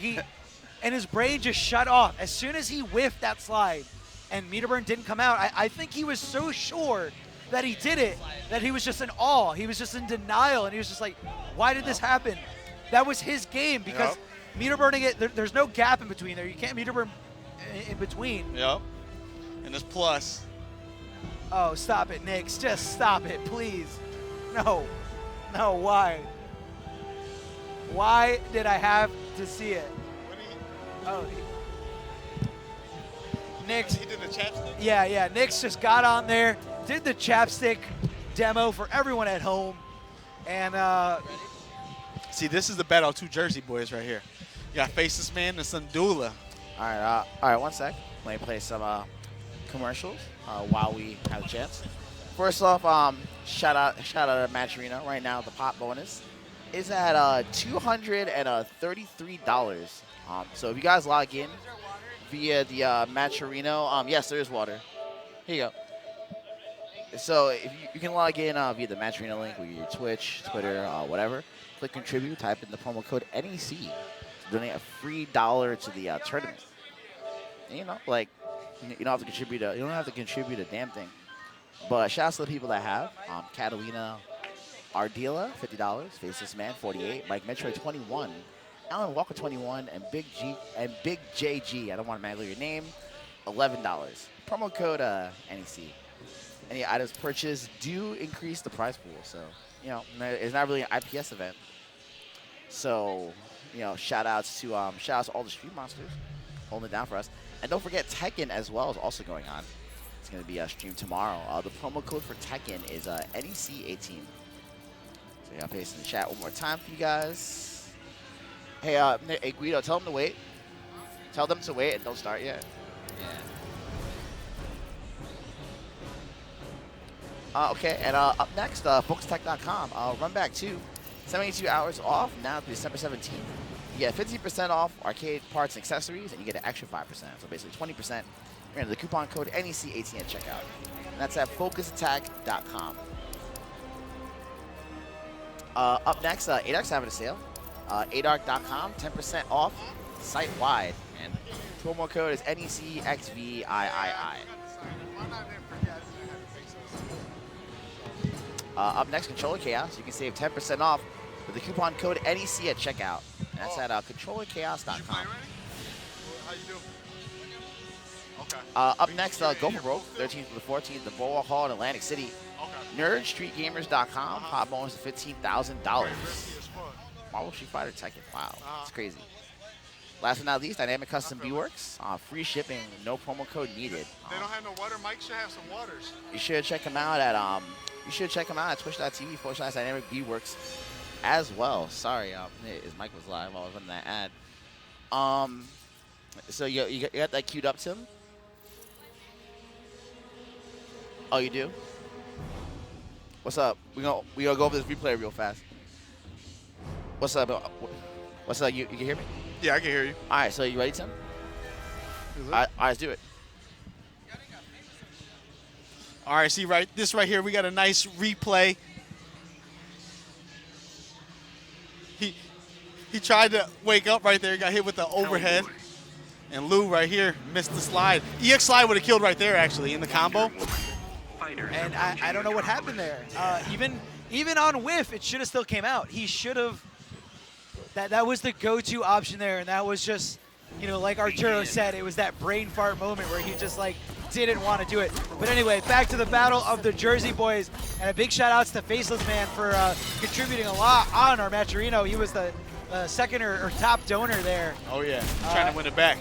S2: And his brain just shut off. As soon as he whiffed that slide and meter burn didn't come out, I think he was so sure that he did it that he was just in awe. He was just in denial, and he was just like, why did this happen? That was his game because meter burning it, there's no gap in between there. You can't meter burn in between.
S1: Yep. And it's plus.
S2: Oh, stop it, Nix. Just stop it, please. No. No, why? Why did I have to see it? Oh, Nix.
S1: He did the chapstick?
S2: Yeah. Nix just got on there, did the chapstick demo for everyone at home. And
S1: See, this is the battle of two Jersey boys right here. You got Faceless Man and Sundula.
S5: All right, one sec. Let me play some commercials while we have a chance. First off, shout out to Matcherino. Right now, the pot bonus is at $233. So if you guys log in via the Matcherino, yes, there is water. Here you go. So if you can log in via the Matcherino link with your Twitch, Twitter, whatever. Click contribute, type in the promo code NEC to donate a free $1 to the tournament. And, you know, like you don't have to contribute. You don't have to contribute a damn thing. But shout out to the people that have Catalina Ardila, $50, Faceless Man, $48, Mike Metro, 21, Alan Walker, 21, and Big JG. I don't want to mangle your name, $11. Promo code NEC. Any items purchased do increase the prize pool. So, you know, it's not really an IPS event. So, you know, shout outs to all the Street Monsters holding it down for us. And don't forget Tekken as well is also going on. It's going to be streamed tomorrow. The promo code for Tekken is NEC18. So yeah, I'll paste in the chat one more time for you guys. Hey, hey Guido, tell them to wait. Tell them to wait and don't start yet. Yeah. Okay, and up next, FocusTech.com. Run back 2. 72 hours off now through December 17th. You get 15% off arcade parts and accessories, and you get an extra 5%. So basically 20%. You're into the coupon code NEC18 at checkout. And that's at FocusAttack.com. Up next, ADARC's having a sale. ADARC.com, 10% off site-wide. And promo code is NECXVIII. Up next, Controller Chaos. You can save 10% off with the coupon code NEC at checkout. And that's at ControllerChaos.com.
S1: How you doing? Okay.
S5: Up next, Go For Broke, 13th to the 14th, the Boardwalk Hall in Atlantic City.
S1: Okay.
S5: NerdStreetGamers.com, hot bonus of $15,000. Marvel Street Fighter Tekken. Wow, that's crazy. Last but not least, Dynamic Custom B-Works. Free shipping, no promo code needed.
S1: They don't have no water. Mike should have some waters.
S5: You should check them out at twitch.tv/Dynamic B-Works as well. Sorry, his mic was live while I was running that ad. So you got that queued up, Tim? Oh, you do? What's up? We gonna go over this replay real fast. What's up? What's up? You can hear me?
S1: Yeah, I can hear you.
S5: All right, so you ready, Tim? All right, let's do it.
S1: All right, see this right here, we got a nice replay. He tried to wake up right there. He got hit with the overhead.
S4: Hellboy.
S1: And Lou right here missed the slide. EX slide would have killed right there, actually, in the combo.
S4: Fighters
S2: And I don't know what happened there. Even on whiff, it should have still came out. He should have. That was the go-to option there, and that was just, you know, like Arturo said, it was that brain fart moment where he just like didn't want to do it. But anyway, back to the battle of the Jersey boys, and a big shout outs to Faceless Man for contributing a lot on our Matcherino. He was the second or top donor there.
S1: Oh yeah, he's trying to win it back.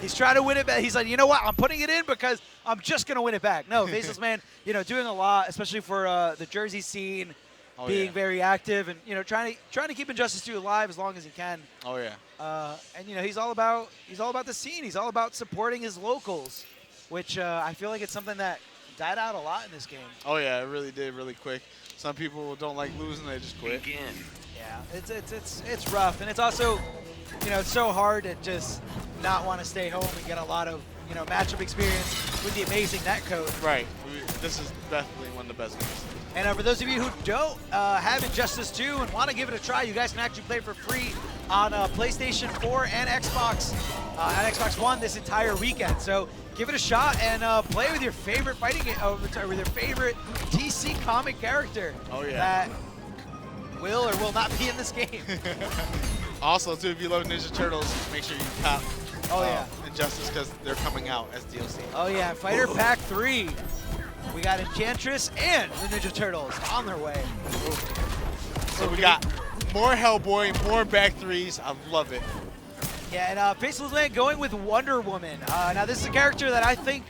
S2: He's trying to win it back. He's like, you know what? I'm putting it in because I'm just gonna win it back. No, Faceless Man, you know, doing a lot, especially for the Jersey scene, being very active, and you know, trying to keep Injustice 2 alive as long as he can.
S1: Oh yeah.
S2: And you know, he's all about the scene. He's all about supporting his locals, which I feel like it's something that died out a lot in this game.
S1: Oh yeah, it really did, really quick. Some people don't like losing, they just quit.
S4: Begin.
S2: Yeah, it's rough, and it's also, you know, it's so hard to just not want to stay home and get a lot of, you know, matchup experience with the amazing netcode.
S1: Right. This is definitely one of the best games.
S2: And for those of you who don't have Injustice 2 and want to give it a try, you guys can actually play for free on PlayStation 4 and Xbox One this entire weekend. So give it a shot and play with your favorite fighting game, with your favorite DC comic character.
S1: Oh, yeah.
S2: That will or will not be in this game.
S1: Also, too, if you love Ninja Turtles, make sure you cop Injustice because they're coming out as DLC.
S2: Oh yeah, Fighter Pack 3. We got Enchantress and the Ninja Turtles on their way.
S1: So we got more Hellboy, more back threes. I love it.
S2: Yeah, and Faceless Man going with Wonder Woman. Now this is a character that I think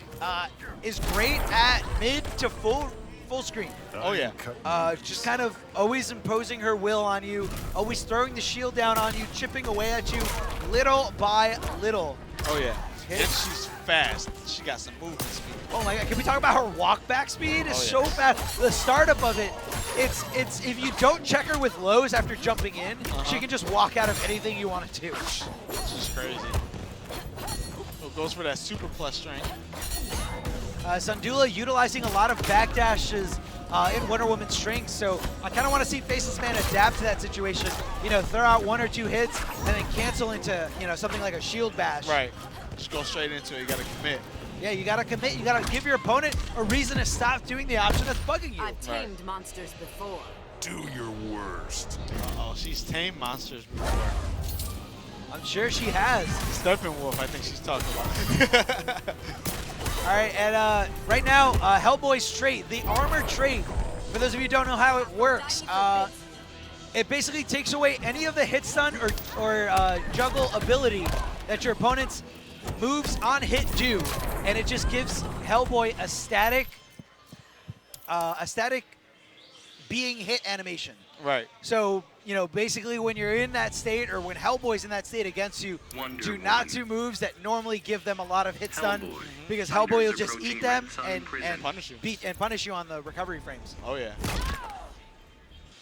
S2: is great at mid to full screen.
S1: Oh yeah.
S2: Just kind of always imposing her will on you, always throwing the shield down on you, chipping away at you little by little.
S1: Oh yeah. And she's fast. She got some movement speed.
S2: Oh my God, can we talk about her walk back speed? It's so fast. The startup of it, it's if you don't check her with lows after jumping in, she can just walk out of anything you want to do.
S1: She's crazy. Oh, goes for that super plus strength.
S2: Sandula utilizing a lot of backdashes in Wonder Woman's strength, so I kind of want to see Faceless Man adapt to that situation. You know, throw out 1 or 2 hits and then cancel into, you know, something like a shield bash.
S1: Right. Just go straight into it. You got to commit.
S2: Yeah, you got to commit. You got to give your opponent a reason to stop doing the option that's bugging you.
S3: I've tamed monsters before.
S7: Do your worst.
S1: Uh-oh, she's tamed monsters before.
S2: I'm sure she has.
S1: Steppenwolf, I think she's talking about.
S2: All right, and right now, Hellboy's trait, the armor trait, for those of you who don't know how it works, it basically takes away any of the hit stun or juggle ability that your opponent's moves on hit do, and it just gives Hellboy a static being hit animation.
S1: Right.
S2: So, you know, basically when you're in that state, or when Hellboy's in that state against you, do not do moves that normally give them a lot of hit stun, because Hellboy will just eat them and
S1: punish you.
S2: Punish you on the recovery frames.
S1: Oh yeah.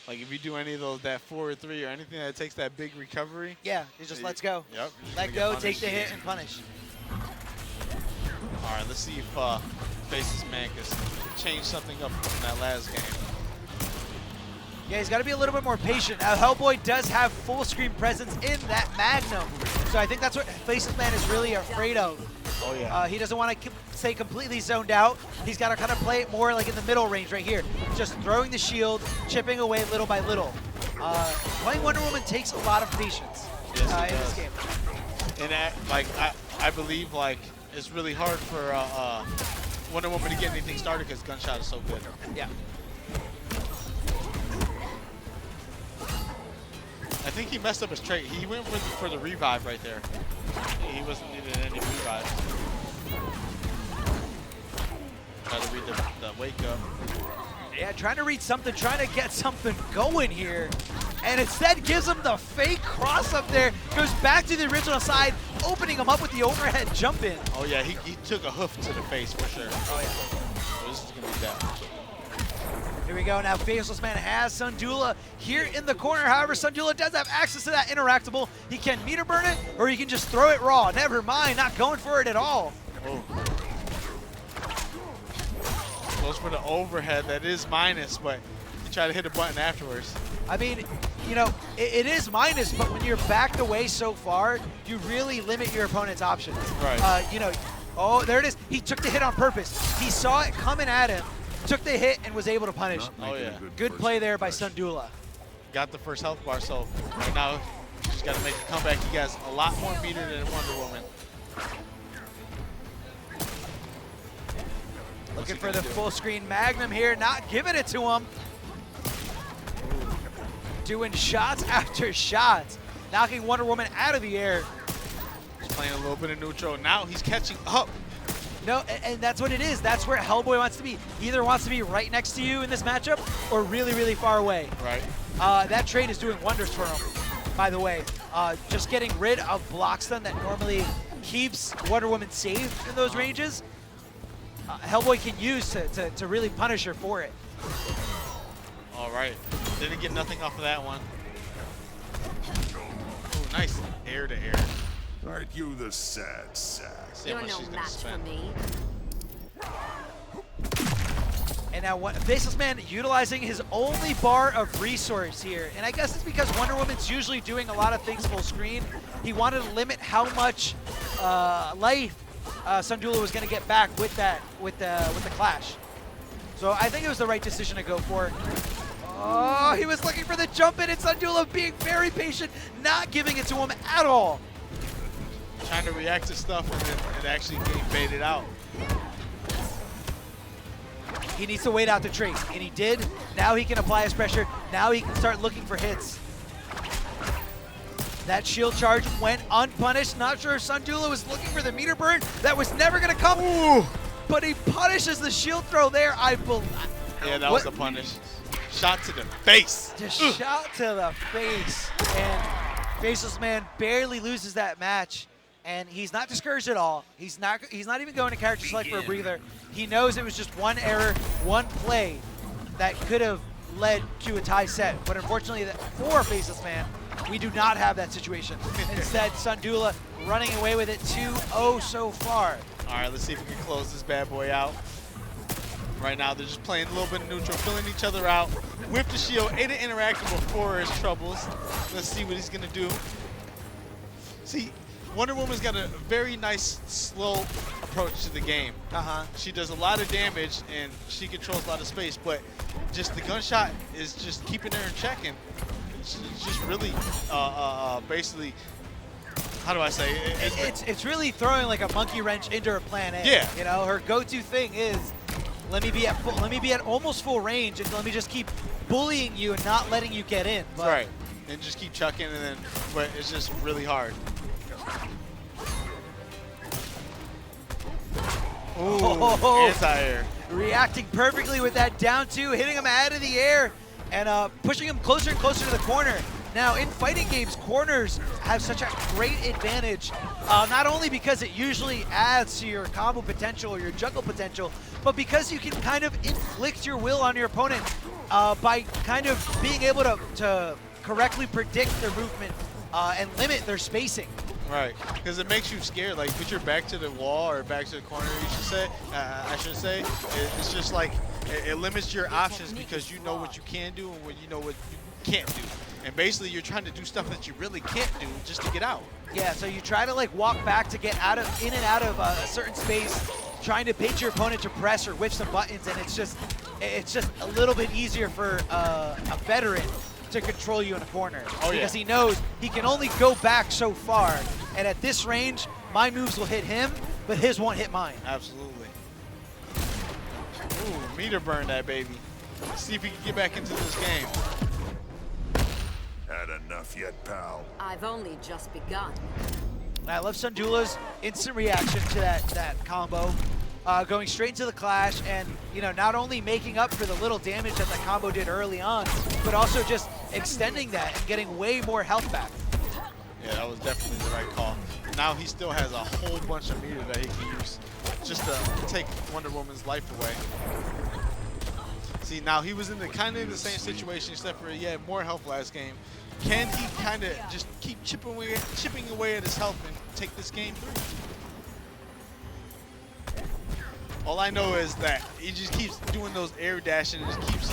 S1: Like if you do any of those, that forward 3 or anything that takes that big recovery.
S2: Yeah, it just lets go.
S1: Yep.
S2: Let go, take the hit, and punish.
S1: All right, let's see if Faceless Man can change something up from that last game.
S2: Yeah, he's got to be a little bit more patient. Now, Hellboy does have full screen presence in that Magnum, so I think that's what Faceless Man is really afraid of.
S1: Oh yeah.
S2: He doesn't want to stay completely zoned out. He's got to kind of play it more like in the middle range right here. Just throwing the shield, chipping away little by little. Playing Wonder Woman takes a lot of patience in this game.
S1: And I believe like it's really hard for Wonder Woman to get anything started because Gunshot is so good.
S2: Yeah.
S1: I think he messed up his trait. He went for the revive right there. He wasn't needing any revive. Try to read the wake up.
S2: Yeah, trying to read something, trying to get something going here. And instead gives him the fake cross up there. Goes back to the original side, opening him up with the overhead jump in.
S1: Oh yeah, he took a hoof to the face for sure.
S2: Oh yeah.
S1: So this is gonna be that.
S2: Here we go. Now Faceless Man has Sandula here in the corner. However, Sandula does have access to that interactable. He can meter burn it, or he can just throw it raw. Never mind, not going for it at all.
S1: Oh. Goes for the overhead. That is minus, but you try to hit a button afterwards.
S2: I mean, you know, it is minus, but when you're backed away so far, you really limit your opponent's options.
S1: Right.
S2: You know, oh, there it is. He took the hit on purpose. He saw it coming at him, took the hit, and was able to punish.
S1: Oh yeah.
S2: Good play there by Sandula.
S1: Got the first health bar, so right now he's got to make a comeback. He has a lot more meter than Wonder Woman.
S2: Looking for the full screen Magnum here, not giving it to him. Doing shots after shots, knocking Wonder Woman out of the air.
S1: He's playing a little bit of neutral. Now he's catching up.
S2: No, and that's what it is. That's where Hellboy wants to be. He either wants to be right next to you in this matchup or really, really far away.
S1: Right.
S2: That trade is doing wonders for him, by the way. Just getting rid of block stun that normally keeps Wonder Woman safe in those ranges. Hellboy can use to really punish her for it.
S1: All right. Didn't get nothing off of that one. Ooh, nice air to air.
S7: Aren't you the sad sack?
S1: See how
S3: You're
S1: much
S3: no
S1: she's gonna
S3: match for
S1: spend.
S3: me.
S2: And now Faceless Man utilizing his only bar of resource here. And I guess it's because Wonder Woman's usually doing a lot of things full screen. He wanted to limit how much life Sundula was going to get back with the clash. So I think it was the right decision to go for. Oh, he was looking for the jump in, and Sundula being very patient, not giving it to him at all.
S1: Trying to react to stuff and then it actually getting baited out.
S2: He needs to wait out the trace, and he did. Now he can apply his pressure. Now he can start looking for hits. That shield charge went unpunished. Not sure if Sundula was looking for the meter burn. That was never going to come. Ooh. But he punishes the shield throw there. I believe.
S1: Yeah, that was a punish. Shot to the face.
S2: Just shot to the face. And Faceless Man barely loses that match. And he's not discouraged at all. He's not even going to character select for a breather. He knows it was just one error, one play that could have led to a tie set. But unfortunately, for Faceless Man, we do not have that situation. Instead, Sundula running away with it 2-0 so far.
S1: All right, let's see if we can close this bad boy out. Right now, they're just playing a little bit of neutral, filling each other out. Whip the shield, Ada interacting before his troubles. Let's see what he's gonna do. See, Wonder Woman's got a very nice, slow approach to the game. She does a lot of damage and she controls a lot of space, but just the gunshot is just keeping her in check, and it's just really, basically, how do I say?
S2: It's really throwing like a monkey wrench into her plan A.
S1: Yeah.
S2: You know, her go-to thing is let me be at almost full range, and let me just keep bullying you and not letting you get in. But
S1: right, and just keep chucking, and then, but it's just really hard. Ooh, anti-air.
S2: Reacting perfectly with that down two, hitting him out of the air, and pushing him closer and closer to the corner. Now, in fighting games, corners have such a great advantage, not only because it usually adds to your combo potential or your juggle potential, but because you can kind of inflict your will on your opponent by kind of being able to correctly predict their movement and limit their spacing.
S1: Right, because it makes you scared. Like, put your back to the wall or back to the corner, you should say. I should say. It's just like, it limits your options because you know what you can do and you know what you can't do. And basically, you're trying to do stuff that you really can't do just to get out.
S2: Yeah, so you try to like walk back to get in and out of a certain space, trying to bait your opponent to press or whip some buttons, and it's just a little bit easier for a veteran to control you in a corner. Because he knows he can only go back so far, and at this range, my moves will hit him, but his won't hit mine.
S1: Absolutely. Ooh, meter burn that baby. Let's see if he can get back into this game.
S7: Had enough yet, pal?
S3: I've only just begun.
S2: I love Sundula's instant reaction to that combo, going straight into the clash, and not only making up for the little damage that combo did early on, but also just extending that and getting way more health back.
S1: Yeah, that was definitely the right call. Now he still has a whole bunch of meter that he can use just to take Wonder Woman's life away. See, now he was in kind of the same situation, except for he had more health last game. Can he kind of just keep chipping away at his health and take this game through? All I know is that he just keeps doing those air dashes and just keeps,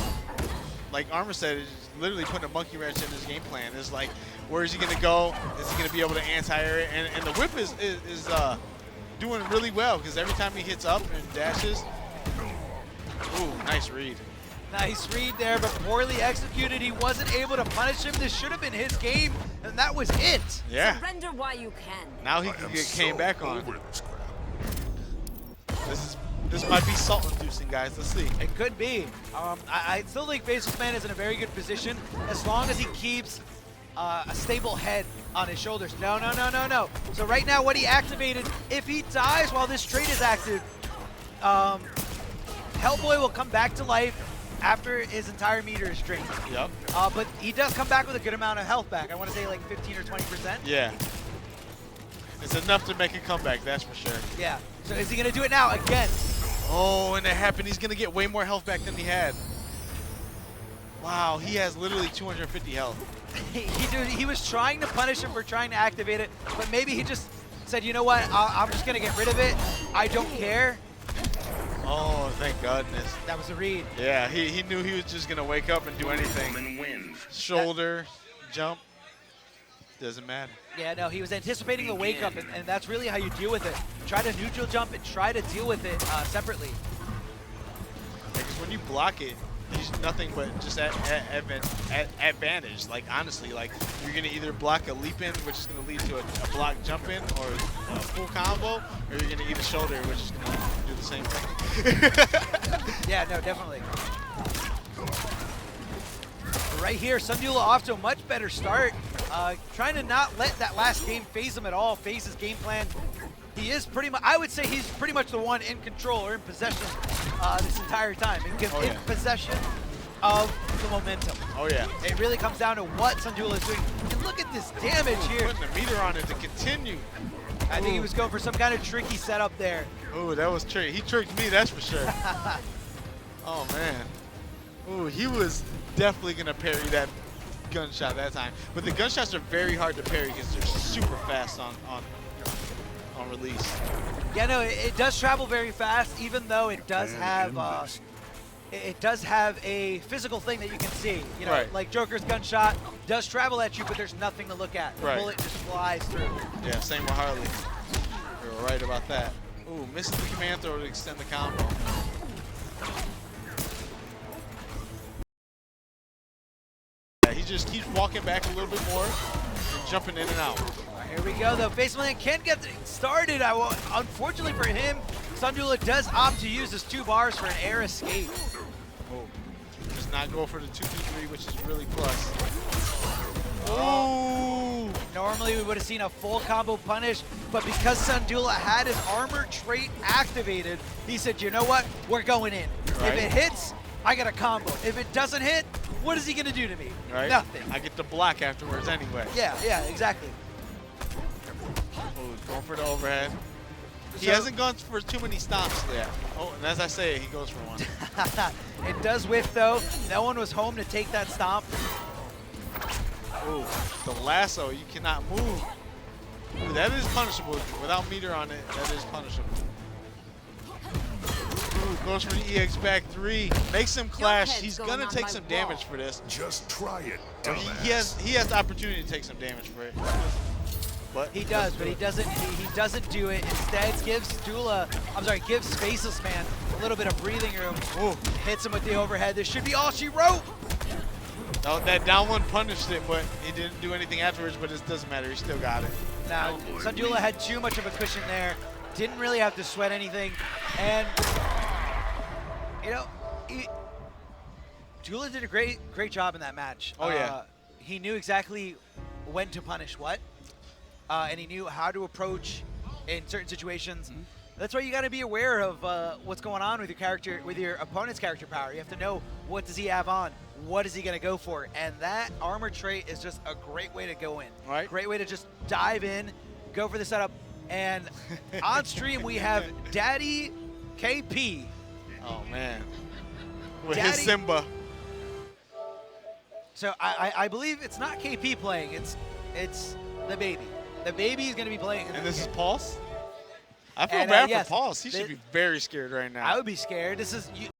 S1: like Armor said, it's literally putting a monkey wrench in his game plan. It's like, where is he going to go? Is he going to be able to anti-air it? And the whip is doing really well, because every time he hits up and dashes, ooh, nice read.
S2: Nice read there, but poorly executed. He wasn't able to punish him. This should have been his game, and that was it.
S1: Yeah.
S3: Surrender while you can.
S1: Now he can get came back on. This might be salt-inducing, guys. Let's see.
S2: It could be. I still think Faceless Man is in a very good position as long as he keeps a stable head on his shoulders. No. So right now, what he activated, if he dies while this trait is active, Hellboy will come back to life after his entire meter is drained.
S1: Yep.
S2: But he does come back with a good amount of health back. I want to say like 15 or 20%.
S1: Yeah. It's enough to make a comeback, that's for sure.
S2: Yeah. So is he going to do it now again?
S1: Oh, and it happened. He's going to get way more health back than he had. Wow, he has literally 250 health.
S2: He was trying to punish him for trying to activate it, but maybe he just said, you know what, I'm just gonna get rid of it. I don't care.
S1: Oh, thank goodness.
S2: That was a read.
S1: Yeah, he knew he was just gonna wake up and do anything.
S4: Wins.
S1: Shoulder, jump, doesn't matter.
S2: Yeah, no, he was anticipating the wake up, and that's really how you deal with it. Try to neutral jump and try to deal with it separately.
S1: Because when you block it, there's nothing but just advantage. Like, honestly, like, you're going to either block a leap in, which is going to lead to a block jump in, or a full combo, or you're going to eat a shoulder, which is going to do the same thing.
S2: Yeah, no, definitely. Right here, Sundula off to a much better start. Trying to not let that last game phase him at all, phase his game plan. He is pretty much, I would say he's pretty much the one in control or in possession this entire time. In possession of the momentum.
S1: Oh, yeah.
S2: It really comes down to what Sundula is doing. And look at this damage here.
S1: Putting the meter on it to continue.
S2: I think he was going for some kind of tricky setup there.
S1: Ooh, that was tricky. He tricked me, that's for sure. Oh, man. Ooh, he was definitely going to parry that gunshot that time. But the gunshots are very hard to parry because they're super fast on release.
S2: Yeah, no, it does travel very fast, even though it does have a physical thing that you can see. You know,
S1: Right.
S2: like Joker's gunshot does travel at you, but there's nothing to look at. The
S1: Right.
S2: bullet just flies through.
S1: Yeah, same with Harley. You were right about that. Ooh, misses the command throw to extend the combo. Yeah, he just keeps walking back a little bit more and jumping in and out.
S2: Here we go, though. Faceman can't get started. Unfortunately for him, Sundula does opt to use his 2 bars for an air escape.
S1: Oh, does not go for the 2-2-3, which is really plus. Oh!
S2: Normally we would have seen a full combo punish, but because Sundula had his armor trait activated, he said, you know what? We're going in.
S1: Right.
S2: If it hits, I got a combo. If it doesn't hit, what is he going to do to me?
S1: Right.
S2: Nothing.
S1: I get the block afterwards anyway.
S2: Yeah, exactly.
S1: Oh, going for the overhead. He
S2: So-
S1: hasn't gone for too many stomps yet. Oh, and as I say, he goes for one.
S2: It does whiff, though. No one was home to take that stomp.
S1: Ooh, the lasso, you cannot move. Ooh, that is punishable. Without meter on it, that is punishable. Ooh, goes for the EX back 3. Makes him clash.
S3: head's
S1: He's
S3: going
S1: gonna
S3: on
S1: take
S3: my
S1: some
S3: wall.
S1: damage for this.
S7: Just try it,
S1: Or
S7: dumbass.
S1: he has the opportunity to take some damage for it. But
S2: He does, but he doesn't do it. Instead, gives Faceless Man a little bit of breathing room.
S1: Ooh.
S2: Hits him with the overhead. This should be all she wrote.
S1: That down one punished it, but he didn't do anything afterwards, but it doesn't matter. He still got it.
S2: Now, Sundula had too much of a cushion there. Didn't really have to sweat anything. And, you know, Dula did a great job in that match.
S1: Oh, yeah.
S2: He knew exactly when to punish what, and he knew how to approach in certain situations.
S1: Mm-hmm.
S2: That's why you got to be aware of what's going on with your character, with your opponent's character power. You have to know, what does he have on? What is he going to go for? And that armor trait is just a great way to go in.
S1: Right.
S2: Great way to just dive in, go for the setup. And on stream, we have Daddy KP.
S1: Oh, man. With
S2: Daddy-
S1: his Simba.
S2: So I believe it's not KP playing. It's the baby. The baby is going to be playing.
S1: And this is Pulse? I feel
S2: And,
S1: bad
S2: yes,
S1: for Pulse. He should be very scared right now.
S2: I would be scared. This is